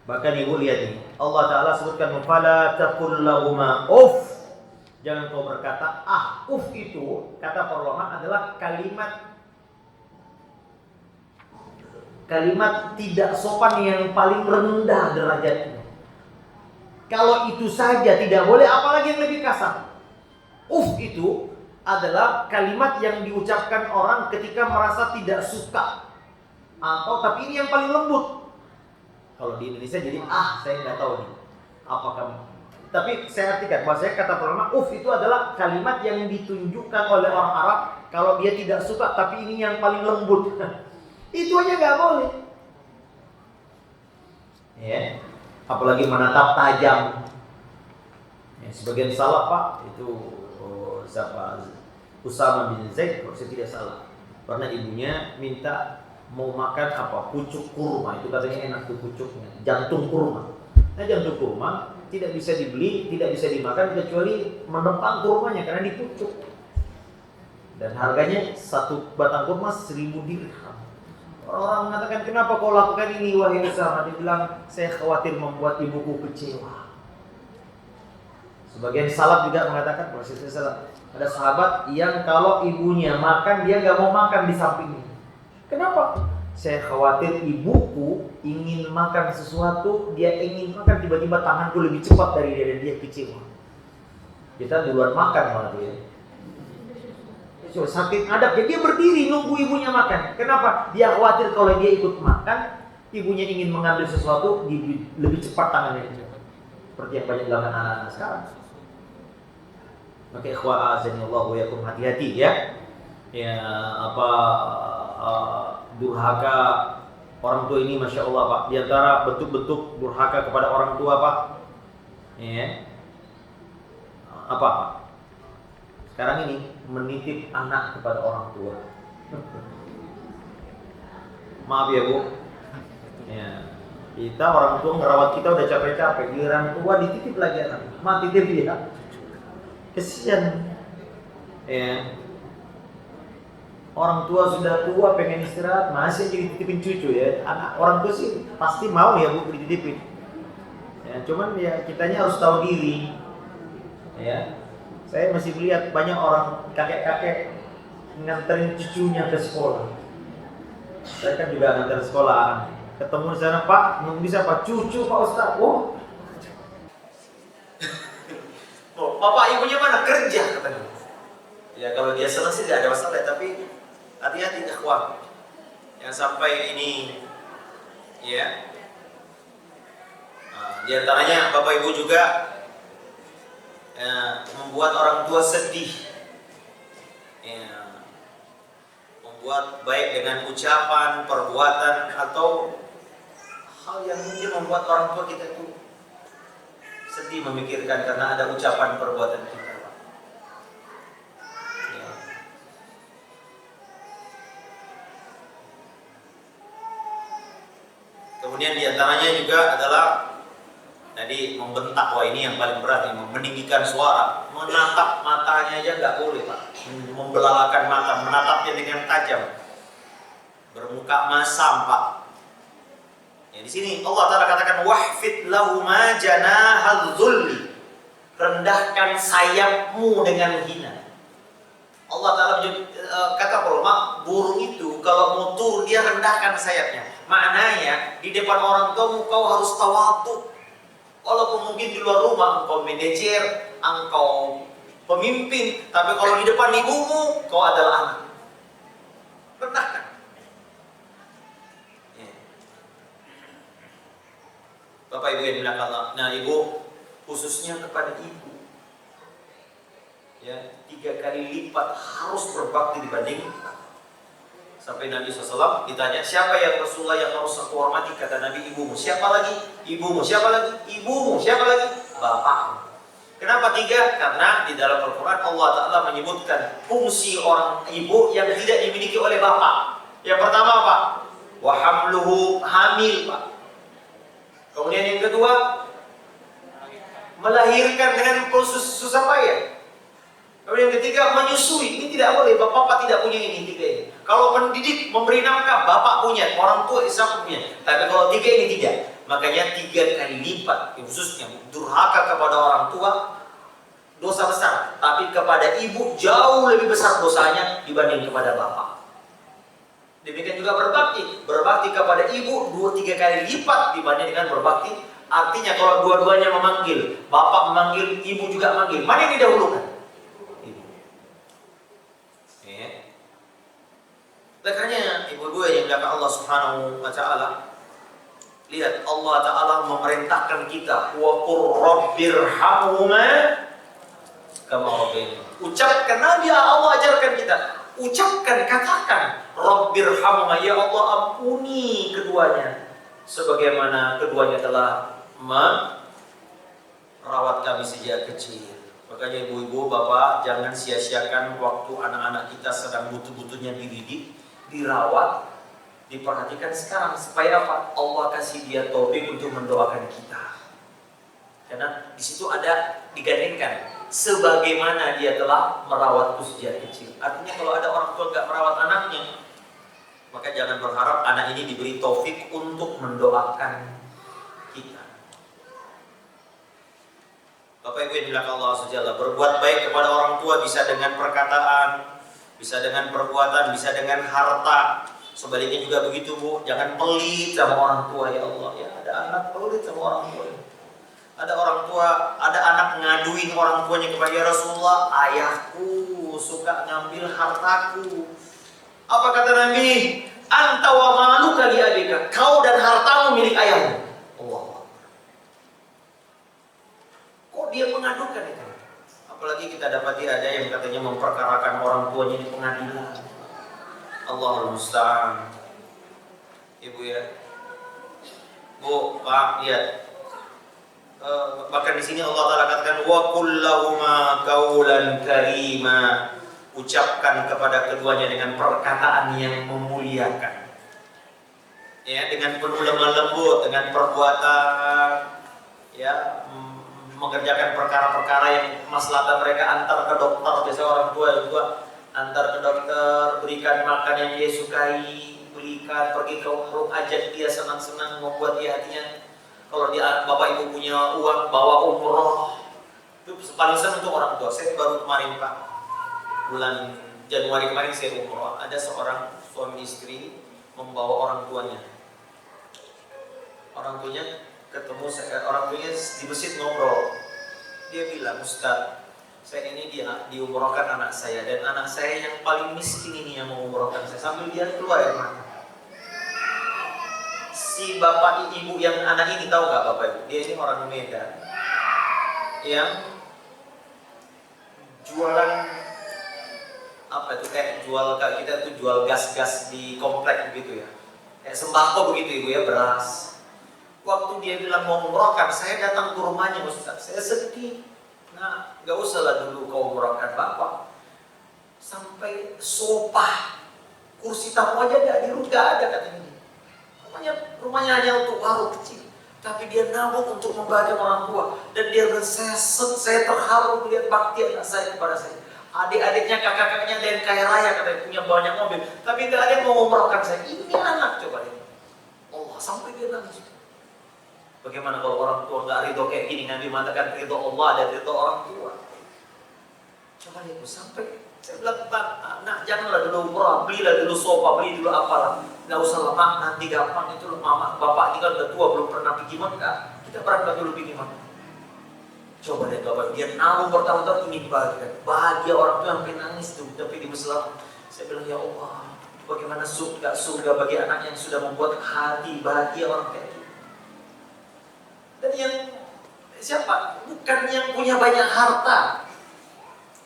Bahkan ibu lihat nih, Allah Ta'ala sebutkan fala taqul lahuma uff. Jangan kau berkata uff. Itu kata para ulama adalah kalimat tidak sopan yang paling rendah derajatnya. Kalau itu saja tidak boleh, apalagi yang lebih kasar. Uff itu adalah kalimat yang diucapkan orang ketika merasa tidak suka. Atau tapi ini yang paling lembut. Kalau di Indonesia jadi saya nggak tahu nih. Apakah? Tapi saya artikan bahwasanya kata ulama uff itu adalah kalimat yang ditunjukkan oleh orang Arab kalau dia tidak suka, tapi ini yang paling lembut. Itu aja nggak boleh. Ya. Apalagi menatap tajam. Ya, sebagian salah Pak itu siapa? Usama bin Zaid kalau saya tidak salah. Karena ibunya minta mau makan pucuk kurma, itu katanya enak tuh pucuknya, jantung kurma. Nah jantung kurma tidak bisa dibeli, tidak bisa dimakan kecuali menempang kurmanya karena dipucuk. Dan harganya satu batang kurma 1.000 dirham. Orang mengatakan kenapa kau lakukan ini wahai Usama? Dia bilang saya khawatir membuat ibuku kecewa. Sebagian salaf juga mengatakan ada sahabat yang kalau ibunya makan dia nggak mau makan di sampingnya. Kenapa? Saya khawatir ibuku ingin makan sesuatu, dia ingin makan tiba-tiba tanganku lebih cepat dari dia dan dia kecewa. Kita duluan makan malah dia. Saking adabnya dia berdiri nunggu ibunya makan. Kenapa? Dia khawatir kalau dia ikut makan, ibunya ingin mengambil sesuatu lebih cepat tangannya. Seperti yang banyak dilakukan anak-anak sekarang. Maka ikhwah azanillahu wa yakum, hati-hati ya. Ya durhaka orang tua ini masya Allah Pak. Di antara bentuk-bentuk durhaka kepada orang tua Pak. Ya. Apa? Sekarang ini menitip anak kepada orang tua. Maaf ya Bu. Ya. Kita orang tua ngerawat kita udah capek-capek, giliran tua dititip lagi anak. Mati titip ya. Kesian. Ya. Orang tua sudah tua pengen istirahat, masih jadi titipin cucu ya. Anak orang tua sih pasti mau ya Bu dititipin. Ya, cuman ya kitanya harus tahu diri. Ya. Saya masih melihat banyak orang kakek-kakek nganterin cucunya ke sekolah. Saya kan juga nganter sekolah. Ketemu di sana Pak, nunggu bisa Pak cucu Pak Ustaz. Oh, bapak ibunya mana kerja katanya. Ya kalau dia senang sih tidak ada masalah, tapi hati-hati ikhwan. Yang sampai ini ya. Di antaranya bapak ibu juga membuat orang tua sedih, membuat baik dengan ucapan, perbuatan atau hal yang mungkin membuat orang tua kita itu sedih memikirkan karena ada ucapan perbuatan kita. Ya. Kemudian diantaranya juga adalah tadi membentak, wah ini yang paling berat, meninggikan suara, menatap matanya aja nggak boleh Pak, membelalakan mata, menatapnya dengan tajam, bermuka masam Pak. Ya di sini Allah Taala katakan wahfid lahuma janahal dzulli, rendahkan sayapmu dengan hina. Allah Taala kata ulama burung itu kalau mau turun dia rendahkan sayapnya. Maknanya di depan orang tua kau harus tawadhu. Walaupun mungkin di luar rumah engkau manajer, engkau pemimpin, tapi kalau di depan ibumu kau adalah anak. Rendahkan. Ya. Bapak Ibu yang dimuliakan Allah. Nah, Ibu khususnya kepada ibu. Ya, 3 kali lipat harus berbakti dibanding sampai Nabi SAW ditanya siapa yang Rasulullah yang harus aku hormati, kata Nabi ibumu. Siapa lagi? Ibumu. Siapa lagi? Ibumu. Siapa lagi? Bapakmu. Kenapa 3? Karena di dalam Al-Quran Allah Ta'ala menyebutkan fungsi orang ibu yang tidak dimiliki oleh bapak. Yang pertama apa? Wa hamluhu, hamil Pak. Kemudian yang kedua melahirkan dengan susah payah. Ketika menyusui, ini tidak boleh, bapak tidak punya ini, 3 ini. Kalau mendidik, memberi nafkah, bapak punya, orang tua Islam punya. Tapi kalau 3 ini tidak. Makanya 3 kali lipat, khususnya durhaka kepada orang tua, dosa besar. Tapi kepada ibu jauh lebih besar dosanya dibanding kepada bapak. Demikian juga berbakti. Berbakti kepada ibu 2-3 kali lipat dibanding dengan berbakti. Artinya kalau dua-duanya memanggil, bapak memanggil, ibu juga memanggil, mana yang didahulukan? Makanya ibu-ibu yang dimuliakan Allah Subhanahu wa taala, lihat Allah taala memerintahkan kita wa qur rabbirhamhuma kama rabbayani. Ucapkan, Nabi Allah ajarkan kita, ucapkan, katakan rabbirhamhuma, ya Allah ampuni keduanya sebagaimana keduanya telah merawat kami sejak kecil. Makanya ibu-ibu, bapak, jangan sia-siakan waktu anak-anak kita sedang butuh-butuhnya dididik, dirawat, diperhatikan sekarang supaya apa? Allah kasih dia taufik untuk mendoakan kita. Karena di situ ada digandingkan sebagaimana dia telah merawatku sejak kecil. Artinya kalau ada orang tua nggak merawat anaknya, maka jangan berharap anak ini diberi taufik untuk mendoakan kita. Bapak Ibu yang dimuliakan Allah Subhanahu, berbuat baik kepada orang tua bisa dengan perkataan, bisa dengan perbuatan, bisa dengan harta. Sebaliknya juga begitu, Bu. Jangan pelit sama orang tua, ya Allah. Ya, ada anak pelit sama orang tua. Ada orang tua, ada anak ngaduin orang tuanya kepada ya Rasulullah, ayahku suka ngambil hartaku. Apa kata Nabi? Anta wa maluka li abika. Kau dan hartamu milik ayahmu. Allah. Kok dia mengadukan itu? Apalagi kita dapati ada yang katanya memperkarakan orang tuanya di pengadilan. Allahul musta'an. Ibu ya, Bu, Pak, lihat. Bahkan di sini Allah Taala katakan wa kullahuma qaulan karima. Ucapkan kepada keduanya dengan perkataan yang memuliakan. Ya, dengan penuh lemah lembut, dengan perbuatan, ya, mengerjakan perkara-perkara yang maslahatan mereka, antar ke dokter, biasa orang tua juga antar ke dokter, berikan makan yang dia sukai, belikan, pergi ke umroh, ajak dia senang-senang, membuat dia hatinya. Kalau dia bapak ibu punya uang, bawa umroh, itu paling senang untuk orang tua. Saya baru kemarin Pak, bulan Januari kemarin saya umroh, ada seorang suami istri membawa orang tuanya. Orang tuanya ketemu orang tuanya di masjid ngobrol. Dia bilang, Ustaz, saya ini diumrohkan anak saya, dan anak saya yang paling miskin ini yang mengumrohkan saya, sambil dia keluar air mata. Si bapak ibu yang anak ini tahu nggak bapak ibu? Dia ini orang Medan yang jualan apa itu, kayak kita tuh jual gas-gas di komplek begitu ya, kayak sembako begitu ibu ya, beras. Waktu dia bilang mau umrohkan, saya datang ke rumahnya, Ustaz, saya sedih. Nah, gak usah lah dulu kau umrohkan bapak. Sampai sofa, kursi tamu aja gak ada katanya. Rumahnya hanya untuk warung kecil, tapi dia nabung untuk membahagiakan orang tua. Dan dia bilang, saya terharu melihat bakti anak saya kepada saya. Adik-adiknya, kakak-kakaknya ada yang kaya raya, katanya punya banyak mobil, tapi gak ada yang mau umrohkan saya. Ini anak, coba lihat. Allah, sampai dia nangis. Bagaimana kalau orang tua nggak ridho kayak gini? Nabi mengatakan ridho Allah dan ridho orang tua. Coba lihat, sampai saya bilang, nah janganlah dulu umrah, belilah dulu sofa, beli dulu apalah. Nggak usah lama, nanti gampang itu loh. Mama, bapak ini kan udah tua, belum pernah pergi Mekah. Kita berangkat dulu pergi Mekah. Coba lihat bapak, dia nabung bertahun-tahun ini dibahagiakan. Bahagia orang tua sampai nangis tuh, tapi di Muslim. Saya bilang, ya Allah, bagaimana surga bagi anak yang sudah membuat hati bahagia orang kayak gitu. Dan yang siapa? Bukan yang punya banyak harta.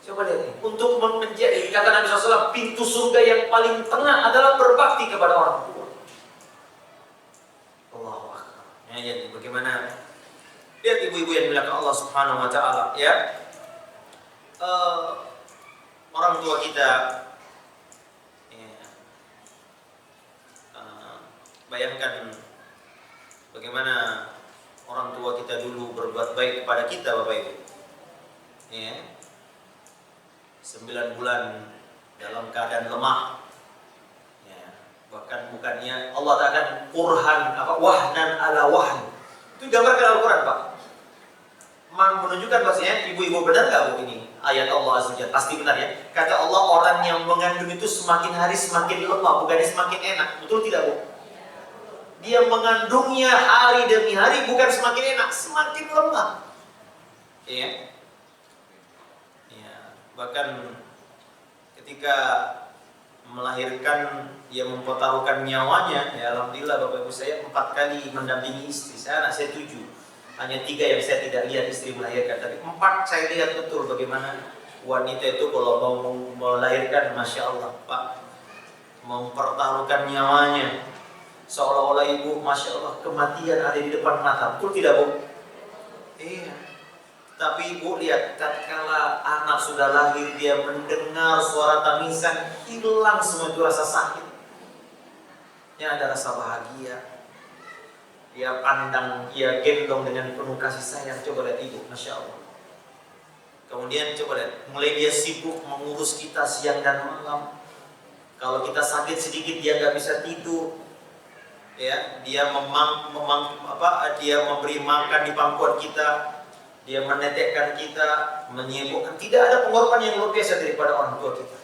Coba lihat nih, untuk menjadi, kata Nabi SAW, pintu surga yang paling tengah adalah berbakti kepada orang tua. Allahu Akbar. Ya, jadi bagaimana? Lihat ibu-ibu yang dimuliakan Allah Subhanahu Wa Taala, ya. Orang tua kita, ya, bayangkan bagaimana orang tua kita dulu berbuat baik kepada kita, Bapak Ibu. Ya. 9 bulan dalam keadaan lemah. Ya, bahkan bukannya Allah katakan kurhan wahnan ala wahn. Itu gambarkan Al-Quran, Pak. Menunjukkan bahasanya ibu-ibu benar nggak Bu ini ayat Allah Azza Wajalla? Pasti benar ya. Kata Allah orang yang mengandung itu semakin hari semakin lemah, bukannya semakin enak. Betul tidak Bu? Dia mengandungnya hari demi hari bukan semakin enak, semakin lemah. Iya. Ya, bahkan ketika melahirkan dia mempertaruhkan nyawanya. Ya alhamdulillah Bapak Ibu saya 4 kali mendampingi istri. Anak saya 7. Hanya 3 yang saya tidak lihat istri melahirkan, tapi 4 saya lihat betul bagaimana wanita itu kalau mau melahirkan, Masya Allah Pak, mempertaruhkan nyawanya. Seolah-olah ibu, Masya Allah, kematian ada di depan mata. Betul tidak Bu? Iya. Tapi ibu lihat, tatkala anak sudah lahir, dia mendengar suara tangisan, hilang semua itu rasa sakit. Yang ada rasa bahagia. Dia pandang, dia gendong dengan penuh kasih sayang. Coba lihat ibu, Masya Allah. Kemudian coba lihat, mulai dia sibuk mengurus kita siang dan malam. Kalau kita sakit sedikit dia nggak bisa tidur. Ya, dia dia memberi makan di pangkuan kita, dia menetekkan kita, menyibukkan. Tidak ada pengorbanan yang luar biasa daripada orang tua kita.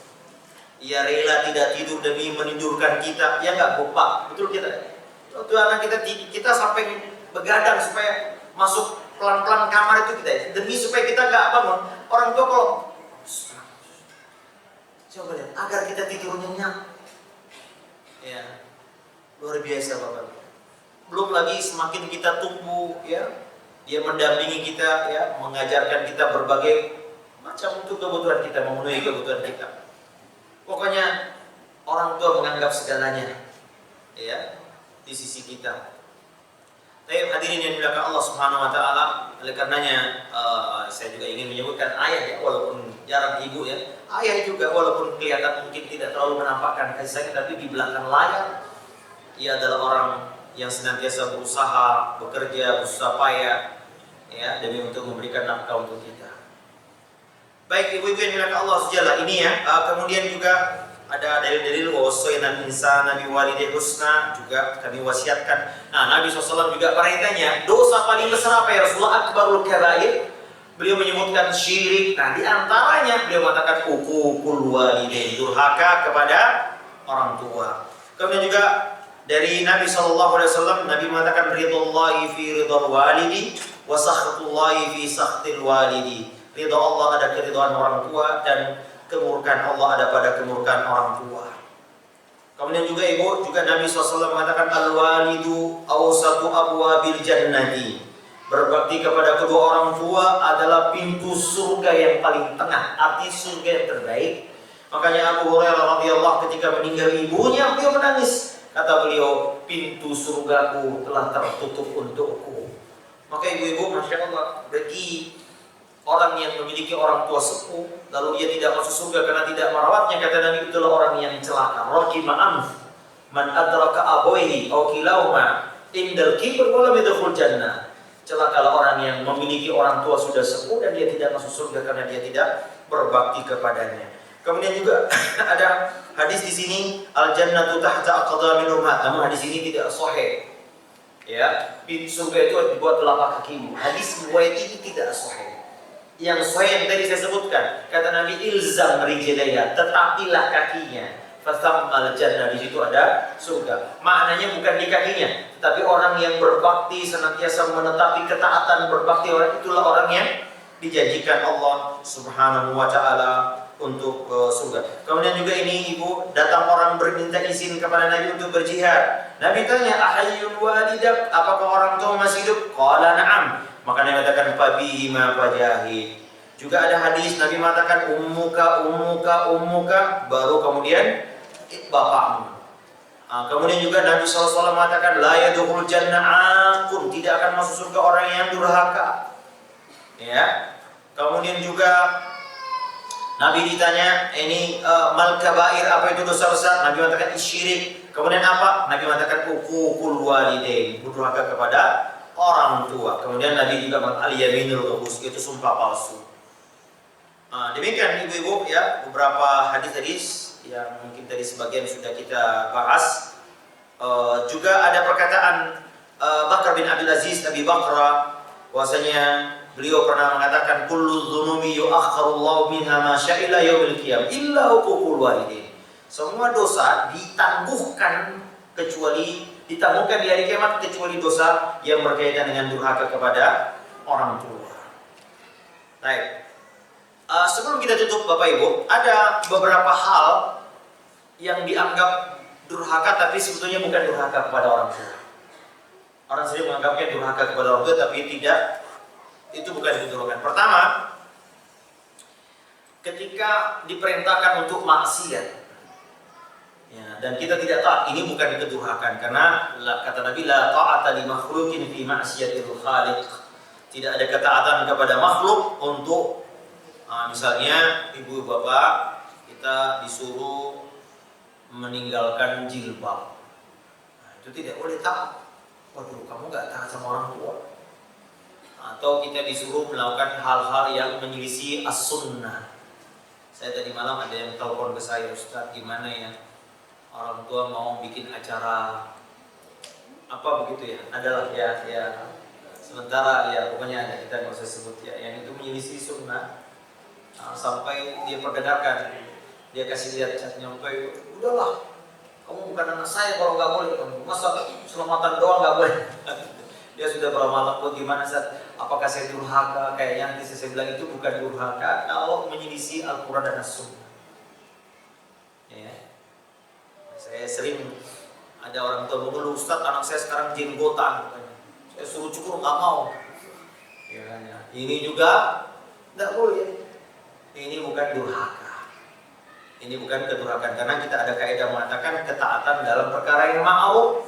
Ia rela tidak tidur demi menidurkan kita. Ya nggak Bu, Pak? Betul kita. Waktu anak kita sampai begadang supaya masuk pelan-pelan kamar itu kita demi supaya kita nggak bangun. Orang tua kalau coba lihat agar kita tidur nyenyak. Ya, luar biasa Bapak. Belum lagi semakin kita tumbuh ya, dia mendampingi kita ya, mengajarkan kita berbagai macam untuk kebutuhan kita, memenuhi kebutuhan kita. Pokoknya orang tua menganggap segalanya ya di sisi kita. Tapi hadirin yang dimuliakan Allah Subhanahu wa taala, oleh karenanya saya juga ingin menyebutkan ayah ya, walaupun jarang ibu ya. Ayah juga walaupun kelihatan mungkin tidak terlalu menampakkan kasih sayang, tapi di belakang layar ia adalah orang yang senantiasa berusaha, bekerja, berusaha payah ya demi untuk memberikan nafkah untuk kita. Baik ibu-ibu yang dimuliakan Allah Subhanahu ini ya, kemudian juga ada dalil-dalil wasaina insana biwalidayhi husna, juga kami wasiatkan. Nah, Nabi SAW juga pernah ditanya, dosa paling besar apa ya Rasulullah? Akbarul kabair. Beliau menyebutkan syirik. Nah, di antaranya beliau mengatakan uququl walidain, durhaka kepada orang tua. Kemudian juga dari Nabi SAW, Nabi mengatakan ridallahi fi ridal walidi wa sakhatullahi fi sakhtil walidi. Ridha Allah ada keridhaan orang tua dan kemurkaan Allah ada pada kemurkaan orang tua. Kemudian juga ibu, juga Nabi SAW mengatakan al-walidu awsatu abwabil jannati. Berbakti kepada kedua orang tua adalah pintu surga yang paling tengah, arti surga yang terbaik. Makanya Abu Hurairah radhiyallahu ketika meninggal ibunya, beliau menangis. Kata beliau, pintu surgaku telah tertutup untukku. Maka ibu-ibu, Masya Allah, bagi orang yang memiliki orang tua sepuh, lalu dia tidak masuk surga karena tidak merawatnya, kata Nabi, itulah orang yang celaka. Raqima anf man adraka abawayhi aw kilahuma indal kibr wa lam yadkhul jannah. Celakalah orang yang memiliki orang tua sudah sepuh dan dia tidak masuk surga karena dia tidak berbakti kepadanya. Kemudian juga ada hadis di sini al jannatu tahta aqdamil ummahat. Namun hadis ini tidak sahih. Ya, pintu surga itu dibuat telapak kakimu. Hadis riwayat ini tidak sahih. Yang sahih yang tadi saya sebutkan, kata Nabi ilzam rijlaiha, tetapilah kakinya. Fasammal jannah, di situ ada surga. Maknanya bukan di kakinya, tetapi orang yang berbakti senantiasa menetapi ketaatan berbakti, orang itulah orang yang dijanjikan Allah Subhanahu wa taala untuk surga. Kemudian juga ini ibu, datang orang berminta izin kepada Nabi untuk berjihad. Nabi tanya, ahayyun walidak, apakah orang tua masih hidup? Qala na'am. Maka Nabi katakan fabihima fajahid. Juga ada hadis Nabi mengatakan ummuka, baru kemudian bapakmu. Kemudian juga Nabi SAW mengatakan la yadkhulul jannah aqun, tidak akan masuk surga orang yang durhaka. Ya. Kemudian juga Nabi ditanya, ini mal kabair, apa itu dosa besar? Nabi mengatakan syirik. Kemudian apa? Nabi mengatakan uququl walidain, durhaka kepada orang tua. Kemudian Nabi juga mengatakan al-yaminul ghamus, itu sumpah palsu. Demikian ibu-ibu ya, beberapa hadis-hadis yang mungkin tadi sebagian sudah kita bahas. Juga ada perkataan Bakar bin Abdul Aziz Abi Bakra, bahwasanya beliau pernah mengatakan kullu dzunubi yu'akhkharullahu minha ma sya'ila yaumil qiyam illa uququl walidain. Semua dosa ditangguhkan di hari kiamat kecuali dosa yang berkaitan dengan durhaka kepada orang tua. Baik. Sebelum kita tutup Bapak Ibu, ada beberapa hal yang dianggap durhaka tapi sebetulnya bukan durhaka kepada orang tua. Orang sering menganggapnya durhaka kepada orang tua tapi tidak, itu bukan durhaka. Pertama, ketika diperintahkan untuk maksiat, ya, dan kita tidak taat, ini bukan kedurhakaan karena kata Nabi la ta'ata li makhluqin fi ma'siyatil khaliq. Tidak ada ketaatan kepada makhluk untuk misalnya ibu bapak kita disuruh meninggalkan jilbab, itu tidak boleh taat. Waduh, kamu nggak taat sama orang tua. Atau kita disuruh melakukan hal-hal yang menyelisih as-sunnah. Saya tadi malam ada yang telepon ke saya, Ustaz, gimana ya orang tua mau bikin acara apa begitu ya? Adalah ya sementara ya pokoknya ada, kita nggak usah sebut ya, yang itu menyelisih sunnah. Sampai dia perdengarkan, dia kasih lihat chatnya, udahlah, kamu bukan anak saya kalau nggak boleh, masa selamatan doang nggak boleh. Dia sudah berapa malam, gimana Ustaz? Apakah saya durhaka? Kayaknya nanti saya bilang itu bukan durhaka kalau menyelisih Al-Quran dan As-Sunnah. Ya. Saya sering ada orang tua mengeluh, Ustaz, anak saya sekarang jenggotan, saya suruh cukur nggak mau. Ya. Ini juga nggak boleh. Ini bukan durhaka. Ini bukan kedurhakaan karena kita ada kaidah mengatakan ketaatan dalam perkara yang ma'ruf.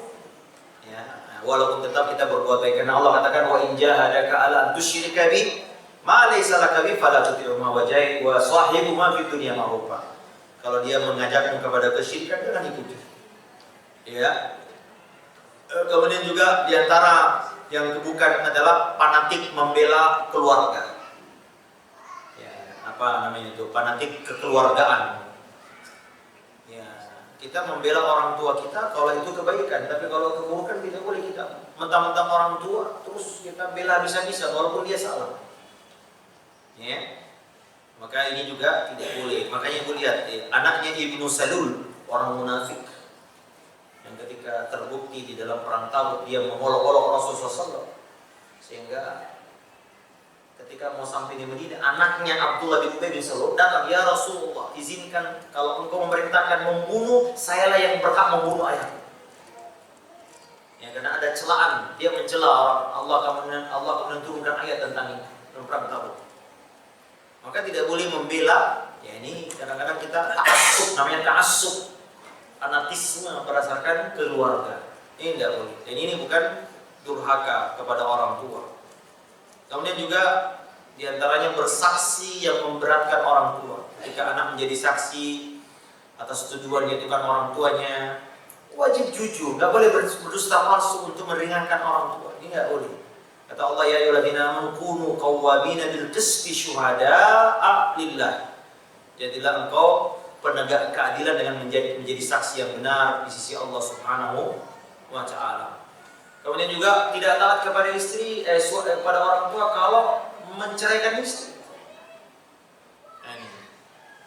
Ya, walaupun tetap kita berbuat baik karena Allah katakan wa in jahadaka ala an tusyrika bi ma laysa laka bi fala tuti'huma wa sahibuhuma fid dunya ma'rufa. Kalau dia mengajakmu kepada kesyirikan, jangan ikuti. Ya. Kemudian juga diantara yang bukan adalah fanatik membela keluarga. Apa namanya itu, fanatik kekeluargaan. Ya, kita membela orang tua kita kalau itu kebaikan, tapi kalau keburukan tidak boleh kita mentang-mentang orang tua terus kita bela bisa-bisa walaupun dia salah. Ya. Maka ini juga tidak boleh. Makanya ibu lihat anaknya Ibnu Salul, orang munafik yang ketika terbukti di dalam perang Tabuk dia mengolok-olok Rasulullah SAW, sehingga ketika mau sampai di Madinah, anaknya Abdullah bin Ubay bin Salul datang, ya Rasulullah, izinkan kalau engkau memerintahkan membunuh, sayalah yang berhak membunuh ayahku. Ya, karena ada celaan, dia mencela orang. Allah akan menurunkan ayat tentang ini dalam perang Tabuk. Maka tidak boleh membela. Ya, ini kadang-kadang kita ta'assub, namanya ta'assub, fanatisme berdasarkan keluarga. Ini tidak boleh. Dan ini bukan durhaka kepada orang tua. Kemudian juga diantaranya bersaksi yang memberatkan orang tua. Ketika anak menjadi saksi atas tuduhan yaitu kan orang tuanya, wajib jujur, nggak boleh berdusta palsu untuk meringankan orang tua. Ini nggak boleh. Kata Allah, ya ayyuhalladzina amanu kunu qawwamina bil qisti syuhada'a lillah. Jadilah engkau penegak keadilan dengan menjadi saksi yang benar di sisi Allah Subhanahu wa taala. Kemudian juga tidak taat kepada istri, kepada orang tua kalau menceraikan istri.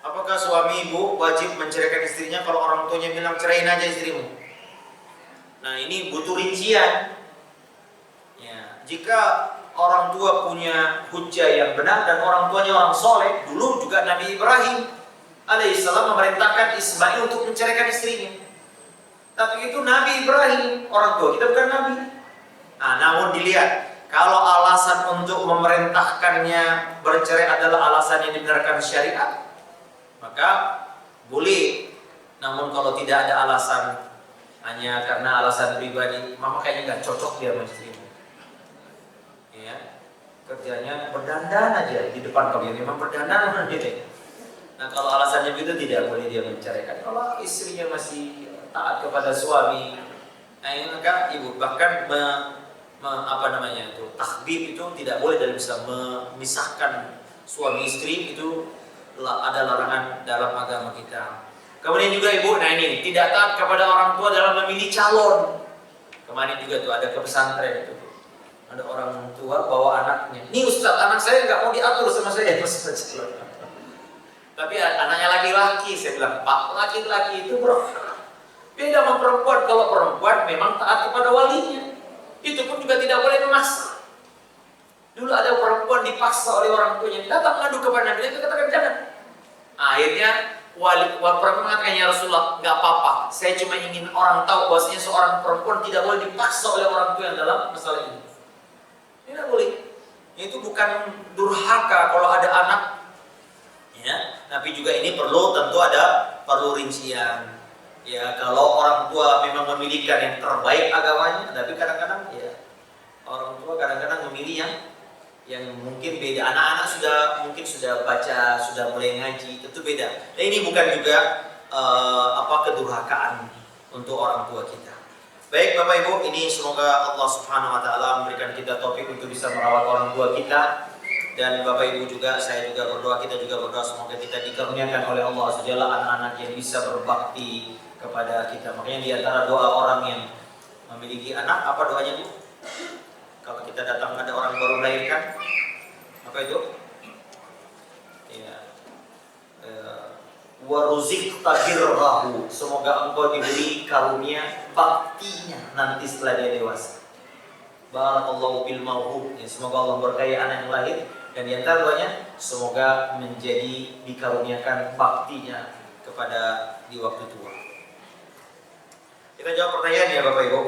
Apakah suami ibu wajib menceraikan istrinya kalau orang tuanya bilang ceraiin aja istrimu? Nah, ini butuh rincian. Ya, jika orang tua punya hujjah yang benar dan orang tuanya orang soleh, dulu juga Nabi Ibrahim alaihissalam memerintahkan Ismail untuk menceraikan istrinya. Tapi itu Nabi Ibrahim, orang tua kita bukan Nabi. Nah, namun dilihat, kalau alasan untuk memerintahkannya bercerai adalah alasan yang dibenarkan syariat, maka boleh. Namun kalau tidak ada alasan, hanya karena alasan pribadi, mama kayaknya nggak cocok dia sama istrimu. Ya, kerjanya berdandan aja di depan kalian, memang berdandan gitu. Nah, kalau alasannya begitu tidak boleh dia menceraikan. Kalau istrinya masih taat kepada suami, maka ibu bahkan takhbib itu tidak boleh dalam Islam, memisahkan suami istri itu ada larangan dalam agama kita. Kemudian juga ibu, nah ini tidak taat kepada orang tua dalam memilih calon. Kemarin juga tuh ada ke pesantren itu, ada orang tua bawa anaknya. Nih Ustaz, anak saya nggak mau diatur sama saya. Tapi anaknya laki-laki, saya bilang Pak, laki-laki itu beda sama perempuan. Kalau perempuan memang taat kepada walinya, itu pun juga tidak boleh memaksa. Dulu ada perempuan dipaksa oleh orang tuanya, datang ngadu kepada Nabi, dia katakan jangan. Akhirnya perempuan mengatakan, ya Rasulullah, nggak apa-apa, saya cuma ingin orang tahu bahwasanya seorang perempuan tidak boleh dipaksa oleh orang tua yang dalam masalah ini. Tidak boleh. Itu bukan durhaka kalau ada anak, ya. Tapi juga ini perlu rincian. Ya, kalau orang tua memang memilihkan yang terbaik agamanya, tapi kadang-kadang ya orang tua kadang-kadang memilih yang mungkin beda. Anak-anak mungkin sudah baca, sudah mulai ngaji, tentu beda. Nah, ini bukan juga kedurhakaan untuk orang tua kita. Baik Bapak Ibu, ini semoga Allah Subhanahu wa taala memberikan kita taufik untuk bisa merawat orang tua kita. Dan Bapak Ibu juga, saya juga berdoa, kita juga berdoa semoga kita dikaruniakan oleh Allah segala anak-anak yang bisa berbakti kepada kita. Makanya di antara doa orang yang memiliki anak, apa doanya Bu? Kalau kita datang ada orang baru melahirkan, apa itu? Ya, waruzikta birrahu, semoga engkau diberi karunia baktinya nanti setelah dia dewasa. Barakallahu bil mauhub, ya, semoga Allah berkahi anak yang lahir. Dan di antara doanya, semoga menjadi dikaruniakan baktinya kepada di waktu tua. Kita jawab pertanyaan ya Bapak Ibu.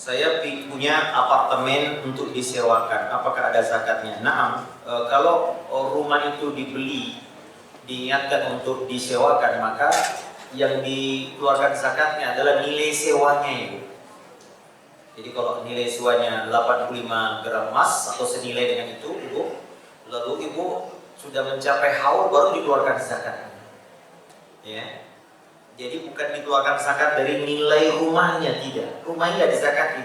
Saya punya apartemen untuk disewakan, apakah ada zakatnya? Nah, kalau rumah itu dibeli, diingatkan untuk disewakan, maka yang dikeluarkan zakatnya adalah nilai sewanya Ibu. Jadi kalau nilai sewanya 85 gram emas atau senilai dengan itu Ibu, lalu Ibu sudah mencapai haul baru dikeluarkan zakatnya. Ya. Jadi bukan dikeluarkan zakat dari nilai rumahnya, tidak. Rumahnya tidak dizakati.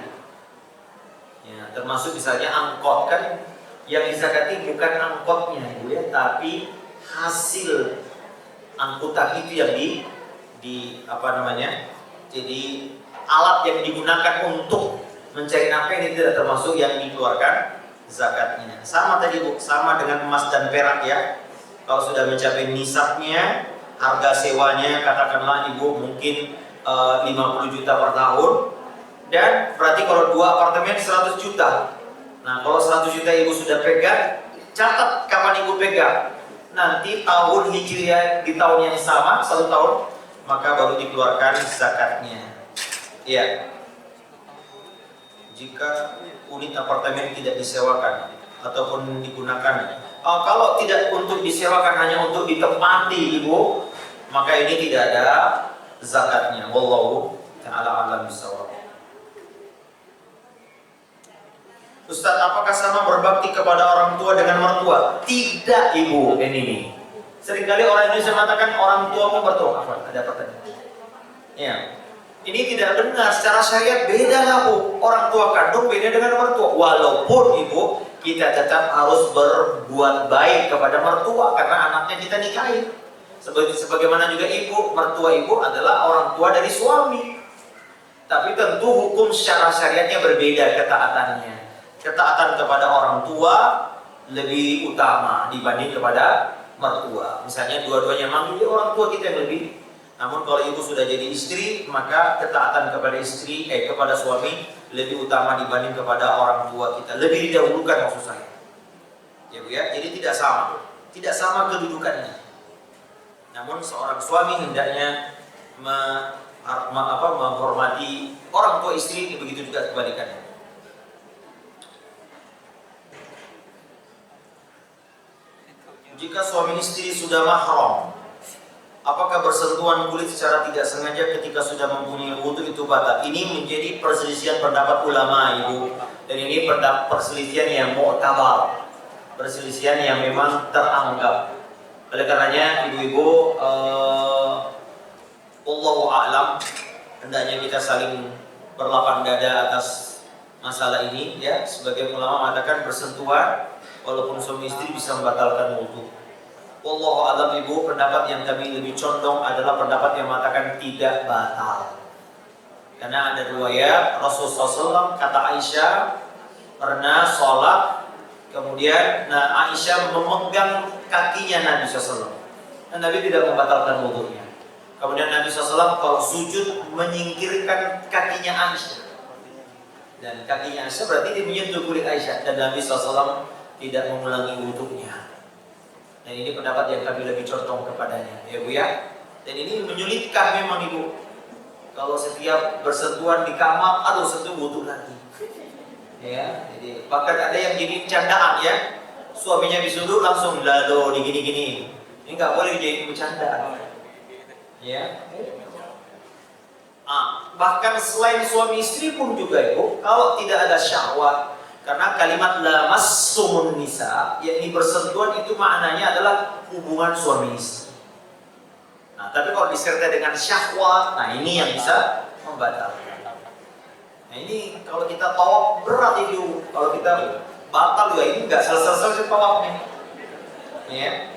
Ya, termasuk misalnya angkot kan, yang dizakati bukan angkotnya Ibu ya, tapi hasil angkutan itu yang jadi alat yang digunakan untuk mencari nafkah ini tidak termasuk yang dikeluarkan zakatnya. Sama tadi Bu, sama dengan emas dan perak ya. Kalau sudah mencapai nisabnya, harga sewanya katakanlah Ibu mungkin 50 juta per tahun, dan berarti kalau 2 apartemen 100 juta. Nah, kalau 100 juta Ibu sudah pegang, catat kapan Ibu pegang. Nanti tahun Hijriah di tahun yang sama, 1 tahun, maka baru dikeluarkan zakatnya. Iya. Jika unit apartemen tidak disewakan ataupun digunakan, kalau tidak untuk disewakan, hanya untuk ditempati Ibu, maka ini tidak ada zakatnya. Wallahu ta'ala a'lam bishawab. Ustaz, apakah sama berbakti kepada orang tua dengan mertua? Tidak Ibu, ini. Seringkali orang Indonesia mengatakan orang tuamu mertua. Apa? Ada pertanyaan? Ya. Ini tidak benar, secara syariat beda lah Bu. Orang tua kandung beda dengan mertua. Walaupun Ibu, kita tetap harus berbuat baik kepada mertua karena anaknya kita nikahi. Sebagaimana juga mertua Ibu adalah orang tua dari suami. Tapi tentu hukum secara syariatnya berbeda ketaatannya. Ketaatan kepada orang tua lebih utama dibanding kepada mertua. Misalnya dua-duanya manggil orang tua kita yang lebih. Namun kalau Ibu sudah jadi istri, maka ketaatan kepada suami lebih utama dibanding kepada orang tua kita. Lebih didahulukan maksud saya. Ya Bu ya, jadi tidak sama kedudukannya. Namun seorang suami hendaknya menghormati orang tua istri, begitu juga kebalikannya. Jika suami istri sudah mahram, apakah bersentuhan kulit secara tidak sengaja ketika sudah mempunyai wudu itu batal? Ini menjadi perselisihan pendapat ulama Ibu, dan ini perselisihan yang mu'tabar, perselisihan yang memang teranggap. Oleh karenanya ibu-ibu, wallahu a'lam, hendaknya kita saling berlapang dada atas masalah ini ya. Sebagai ulama mengatakan bersentuhan walaupun suami istri bisa membatalkan wudu. Wallahu a'lam ibu, pendapat yang kami lebih condong adalah pendapat yang mengatakan tidak batal. Karena ada riwayat Rasulullah SAW, kata Aisyah, pernah sholat, kemudian Aisyah memegang kakinya Nabi SAW, dan Nabi tidak membatalkan wudunya. Kemudian Nabi SAW kalau sujud menyingkirkan kakinya Aisyah, dan kakinya Aisyah berarti dia menyentuh kulit Aisyah, dan Nabi SAW tidak mengulangi wudunya. Dan ini pendapat yang kami lebih condong kepadanya, ya Bu ya. Dan ini menyulitkan memang ibu. Kalau setiap bersentuhan di kamar, aduh sentuh wudu lagi. Ya, jadi bahkan ada yang jadi candaan ya. Suaminya disuruh langsung lado digini-gini. Ini nggak boleh jadi bercanda. Ya. Bahkan selain suami istri pun juga ibu, kalau tidak ada syahwat, karena kalimat lamassumun nisa, yakni bersentuhan itu maknanya adalah hubungan suami istri. Nah, tapi kalau disertai dengan syahwat, nah ini yang bisa membatalkan. Nah ini kalau kita tawaf berat itu, kalau kita batal juga ini nggak selesai tawafnya. Ya.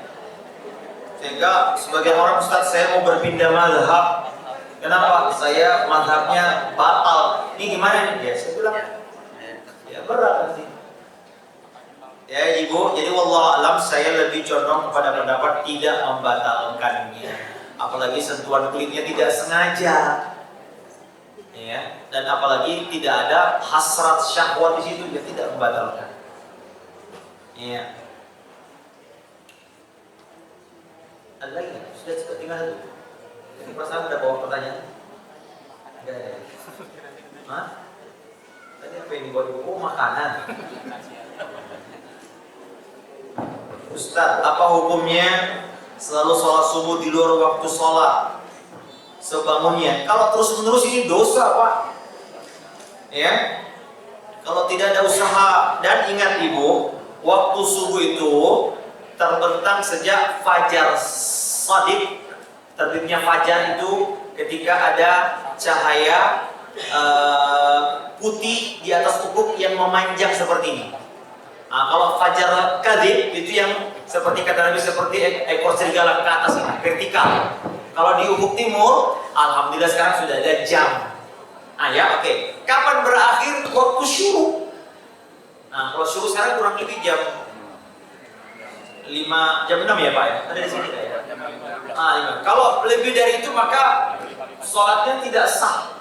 Sehingga sebagian orang, Ustaz saya mau berpindah mazhab. Kenapa? Saya mazhabnya batal. Ini gimana nih? Ya saya bilang ya berat nanti. Ya ibu, jadi wallahu alam saya lebih condong kepada pendapat tidak membatalkannya. Apalagi sentuhan kulitnya tidak sengaja. Ya, dan apalagi tidak ada hasrat syahwat di situ, dia tidak membatalkan. Ya. Ada lagi nggak? Sudah tinggal satu. Jadi perasaan ada bawa pertanyaan? Enggak ada. Hah? Tadi apa yang dibawa ibu? Oh, makanan. Ustaz, apa hukumnya selalu sholat subuh di luar waktu sholat sebangunnya? Kalau terus menerus ini dosa Pak. Ya, kalau tidak ada usaha. Dan ingat ibu, waktu subuh itu terbentang sejak fajar shadiq. Terbitnya fajar itu ketika ada cahaya putih di atas ufuk yang memanjang seperti ini. Nah, kalau fajar kadhib itu yang seperti kata Nabi, seperti ekor serigala ke atas ini, vertikal. Kalau di ufuk timur, alhamdulillah sekarang sudah ada jam. Ya, oke. Kapan berakhir waktu syuruk? Nah, kalau syuruk sekarang kurang lebih jam 6 ya Pak ya? Ada di sini ya? 5. Kalau lebih dari itu maka sholatnya tidak sah.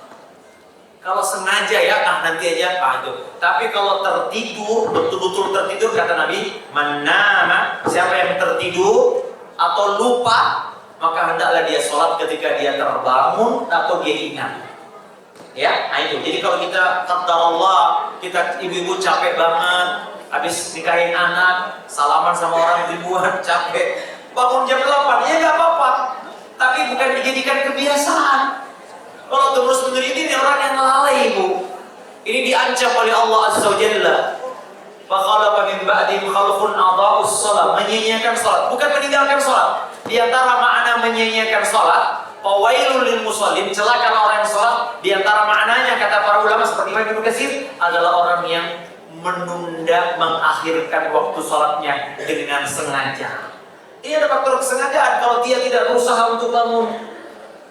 Kalau sengaja ya, nanti aja itu. Tapi kalau tertidur, betul-betul tertidur, kata Nabi, manama, siapa yang tertidur atau lupa, maka hendaklah dia sholat ketika dia terbangun atau dia ingat. Ya, itu. Jadi kalau kita qadarullah, kita ibu-ibu capek banget, habis nikahin anak, salaman sama orang ribuan, capek, bangun jam 8, ya nggak apa-apa. Tapi bukan dijadikan kebiasaan. Kalau terus menerus ini orang yang lalai ibu. Ini diancam oleh Allah Azza wa Jalla. Fakhalafa min ba'dihim khalfun adaa'us shalah, menyia-nyiakan salat, bukan meninggalkan salat. Di antara makna menyia-nyiakan salat, fawailul lil musallin, celaka orang yang salat. Di antara maknanya kata para ulama seperti Imam Ibnu Katsir adalah orang yang menunda, mengakhirkan waktu salatnya dengan sengaja. Ini ada faktor kesengajaan. Kalau dia tidak berusaha untuk bangun,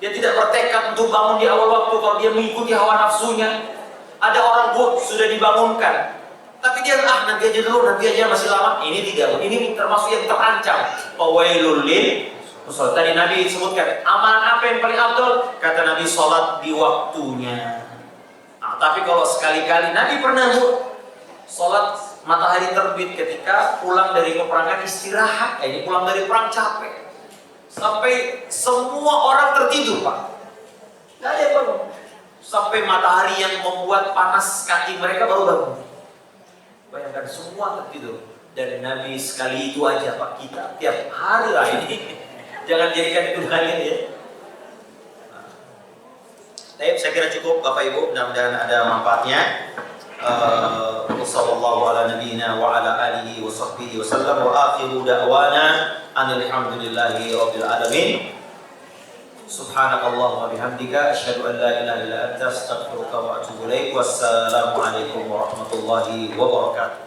dia tidak bertekad untuk bangun di awal waktu, kalau dia mengikuti hawa nafsunya. Ada orang sudah dibangunkan, tapi dia nanti aja dulu, nanti aja masih lama. Ini tidak, ini termasuk yang terancam. Fawailul lil musallin. Tadi Nabi sebutkan amalan apa yang paling afdal? Kata Nabi, sholat di waktunya. Tapi kalau sekali-kali, Nabi pernah sholat matahari terbit ketika pulang dari peperangan, istirahat. Ini pulang dari perang capek, sampai semua orang tertidur Pak, nggak ada yang bangun. Sampai matahari yang membuat panas kaki mereka baru bangun. Bayangkan semua tertidur. Dan Nabi sekali itu aja Pak, kita tiap hari lah ini. Jangan jadikan itu harian ya. Baik, saya kira cukup Bapak Ibu, mudah-mudahan ada manfaatnya. sallallahu ala nabiyyina wa ala alihi wa sahbihi wa sallam, wa akhiru da'wana alhamdulillahi rabbil alamin. Subhanakallahumma bihamdika asyhadu an la ilaha illa anta astaghfiruka wa atubu ilaik. Wassalamu alaikum warahmatullahi wabarakatuh.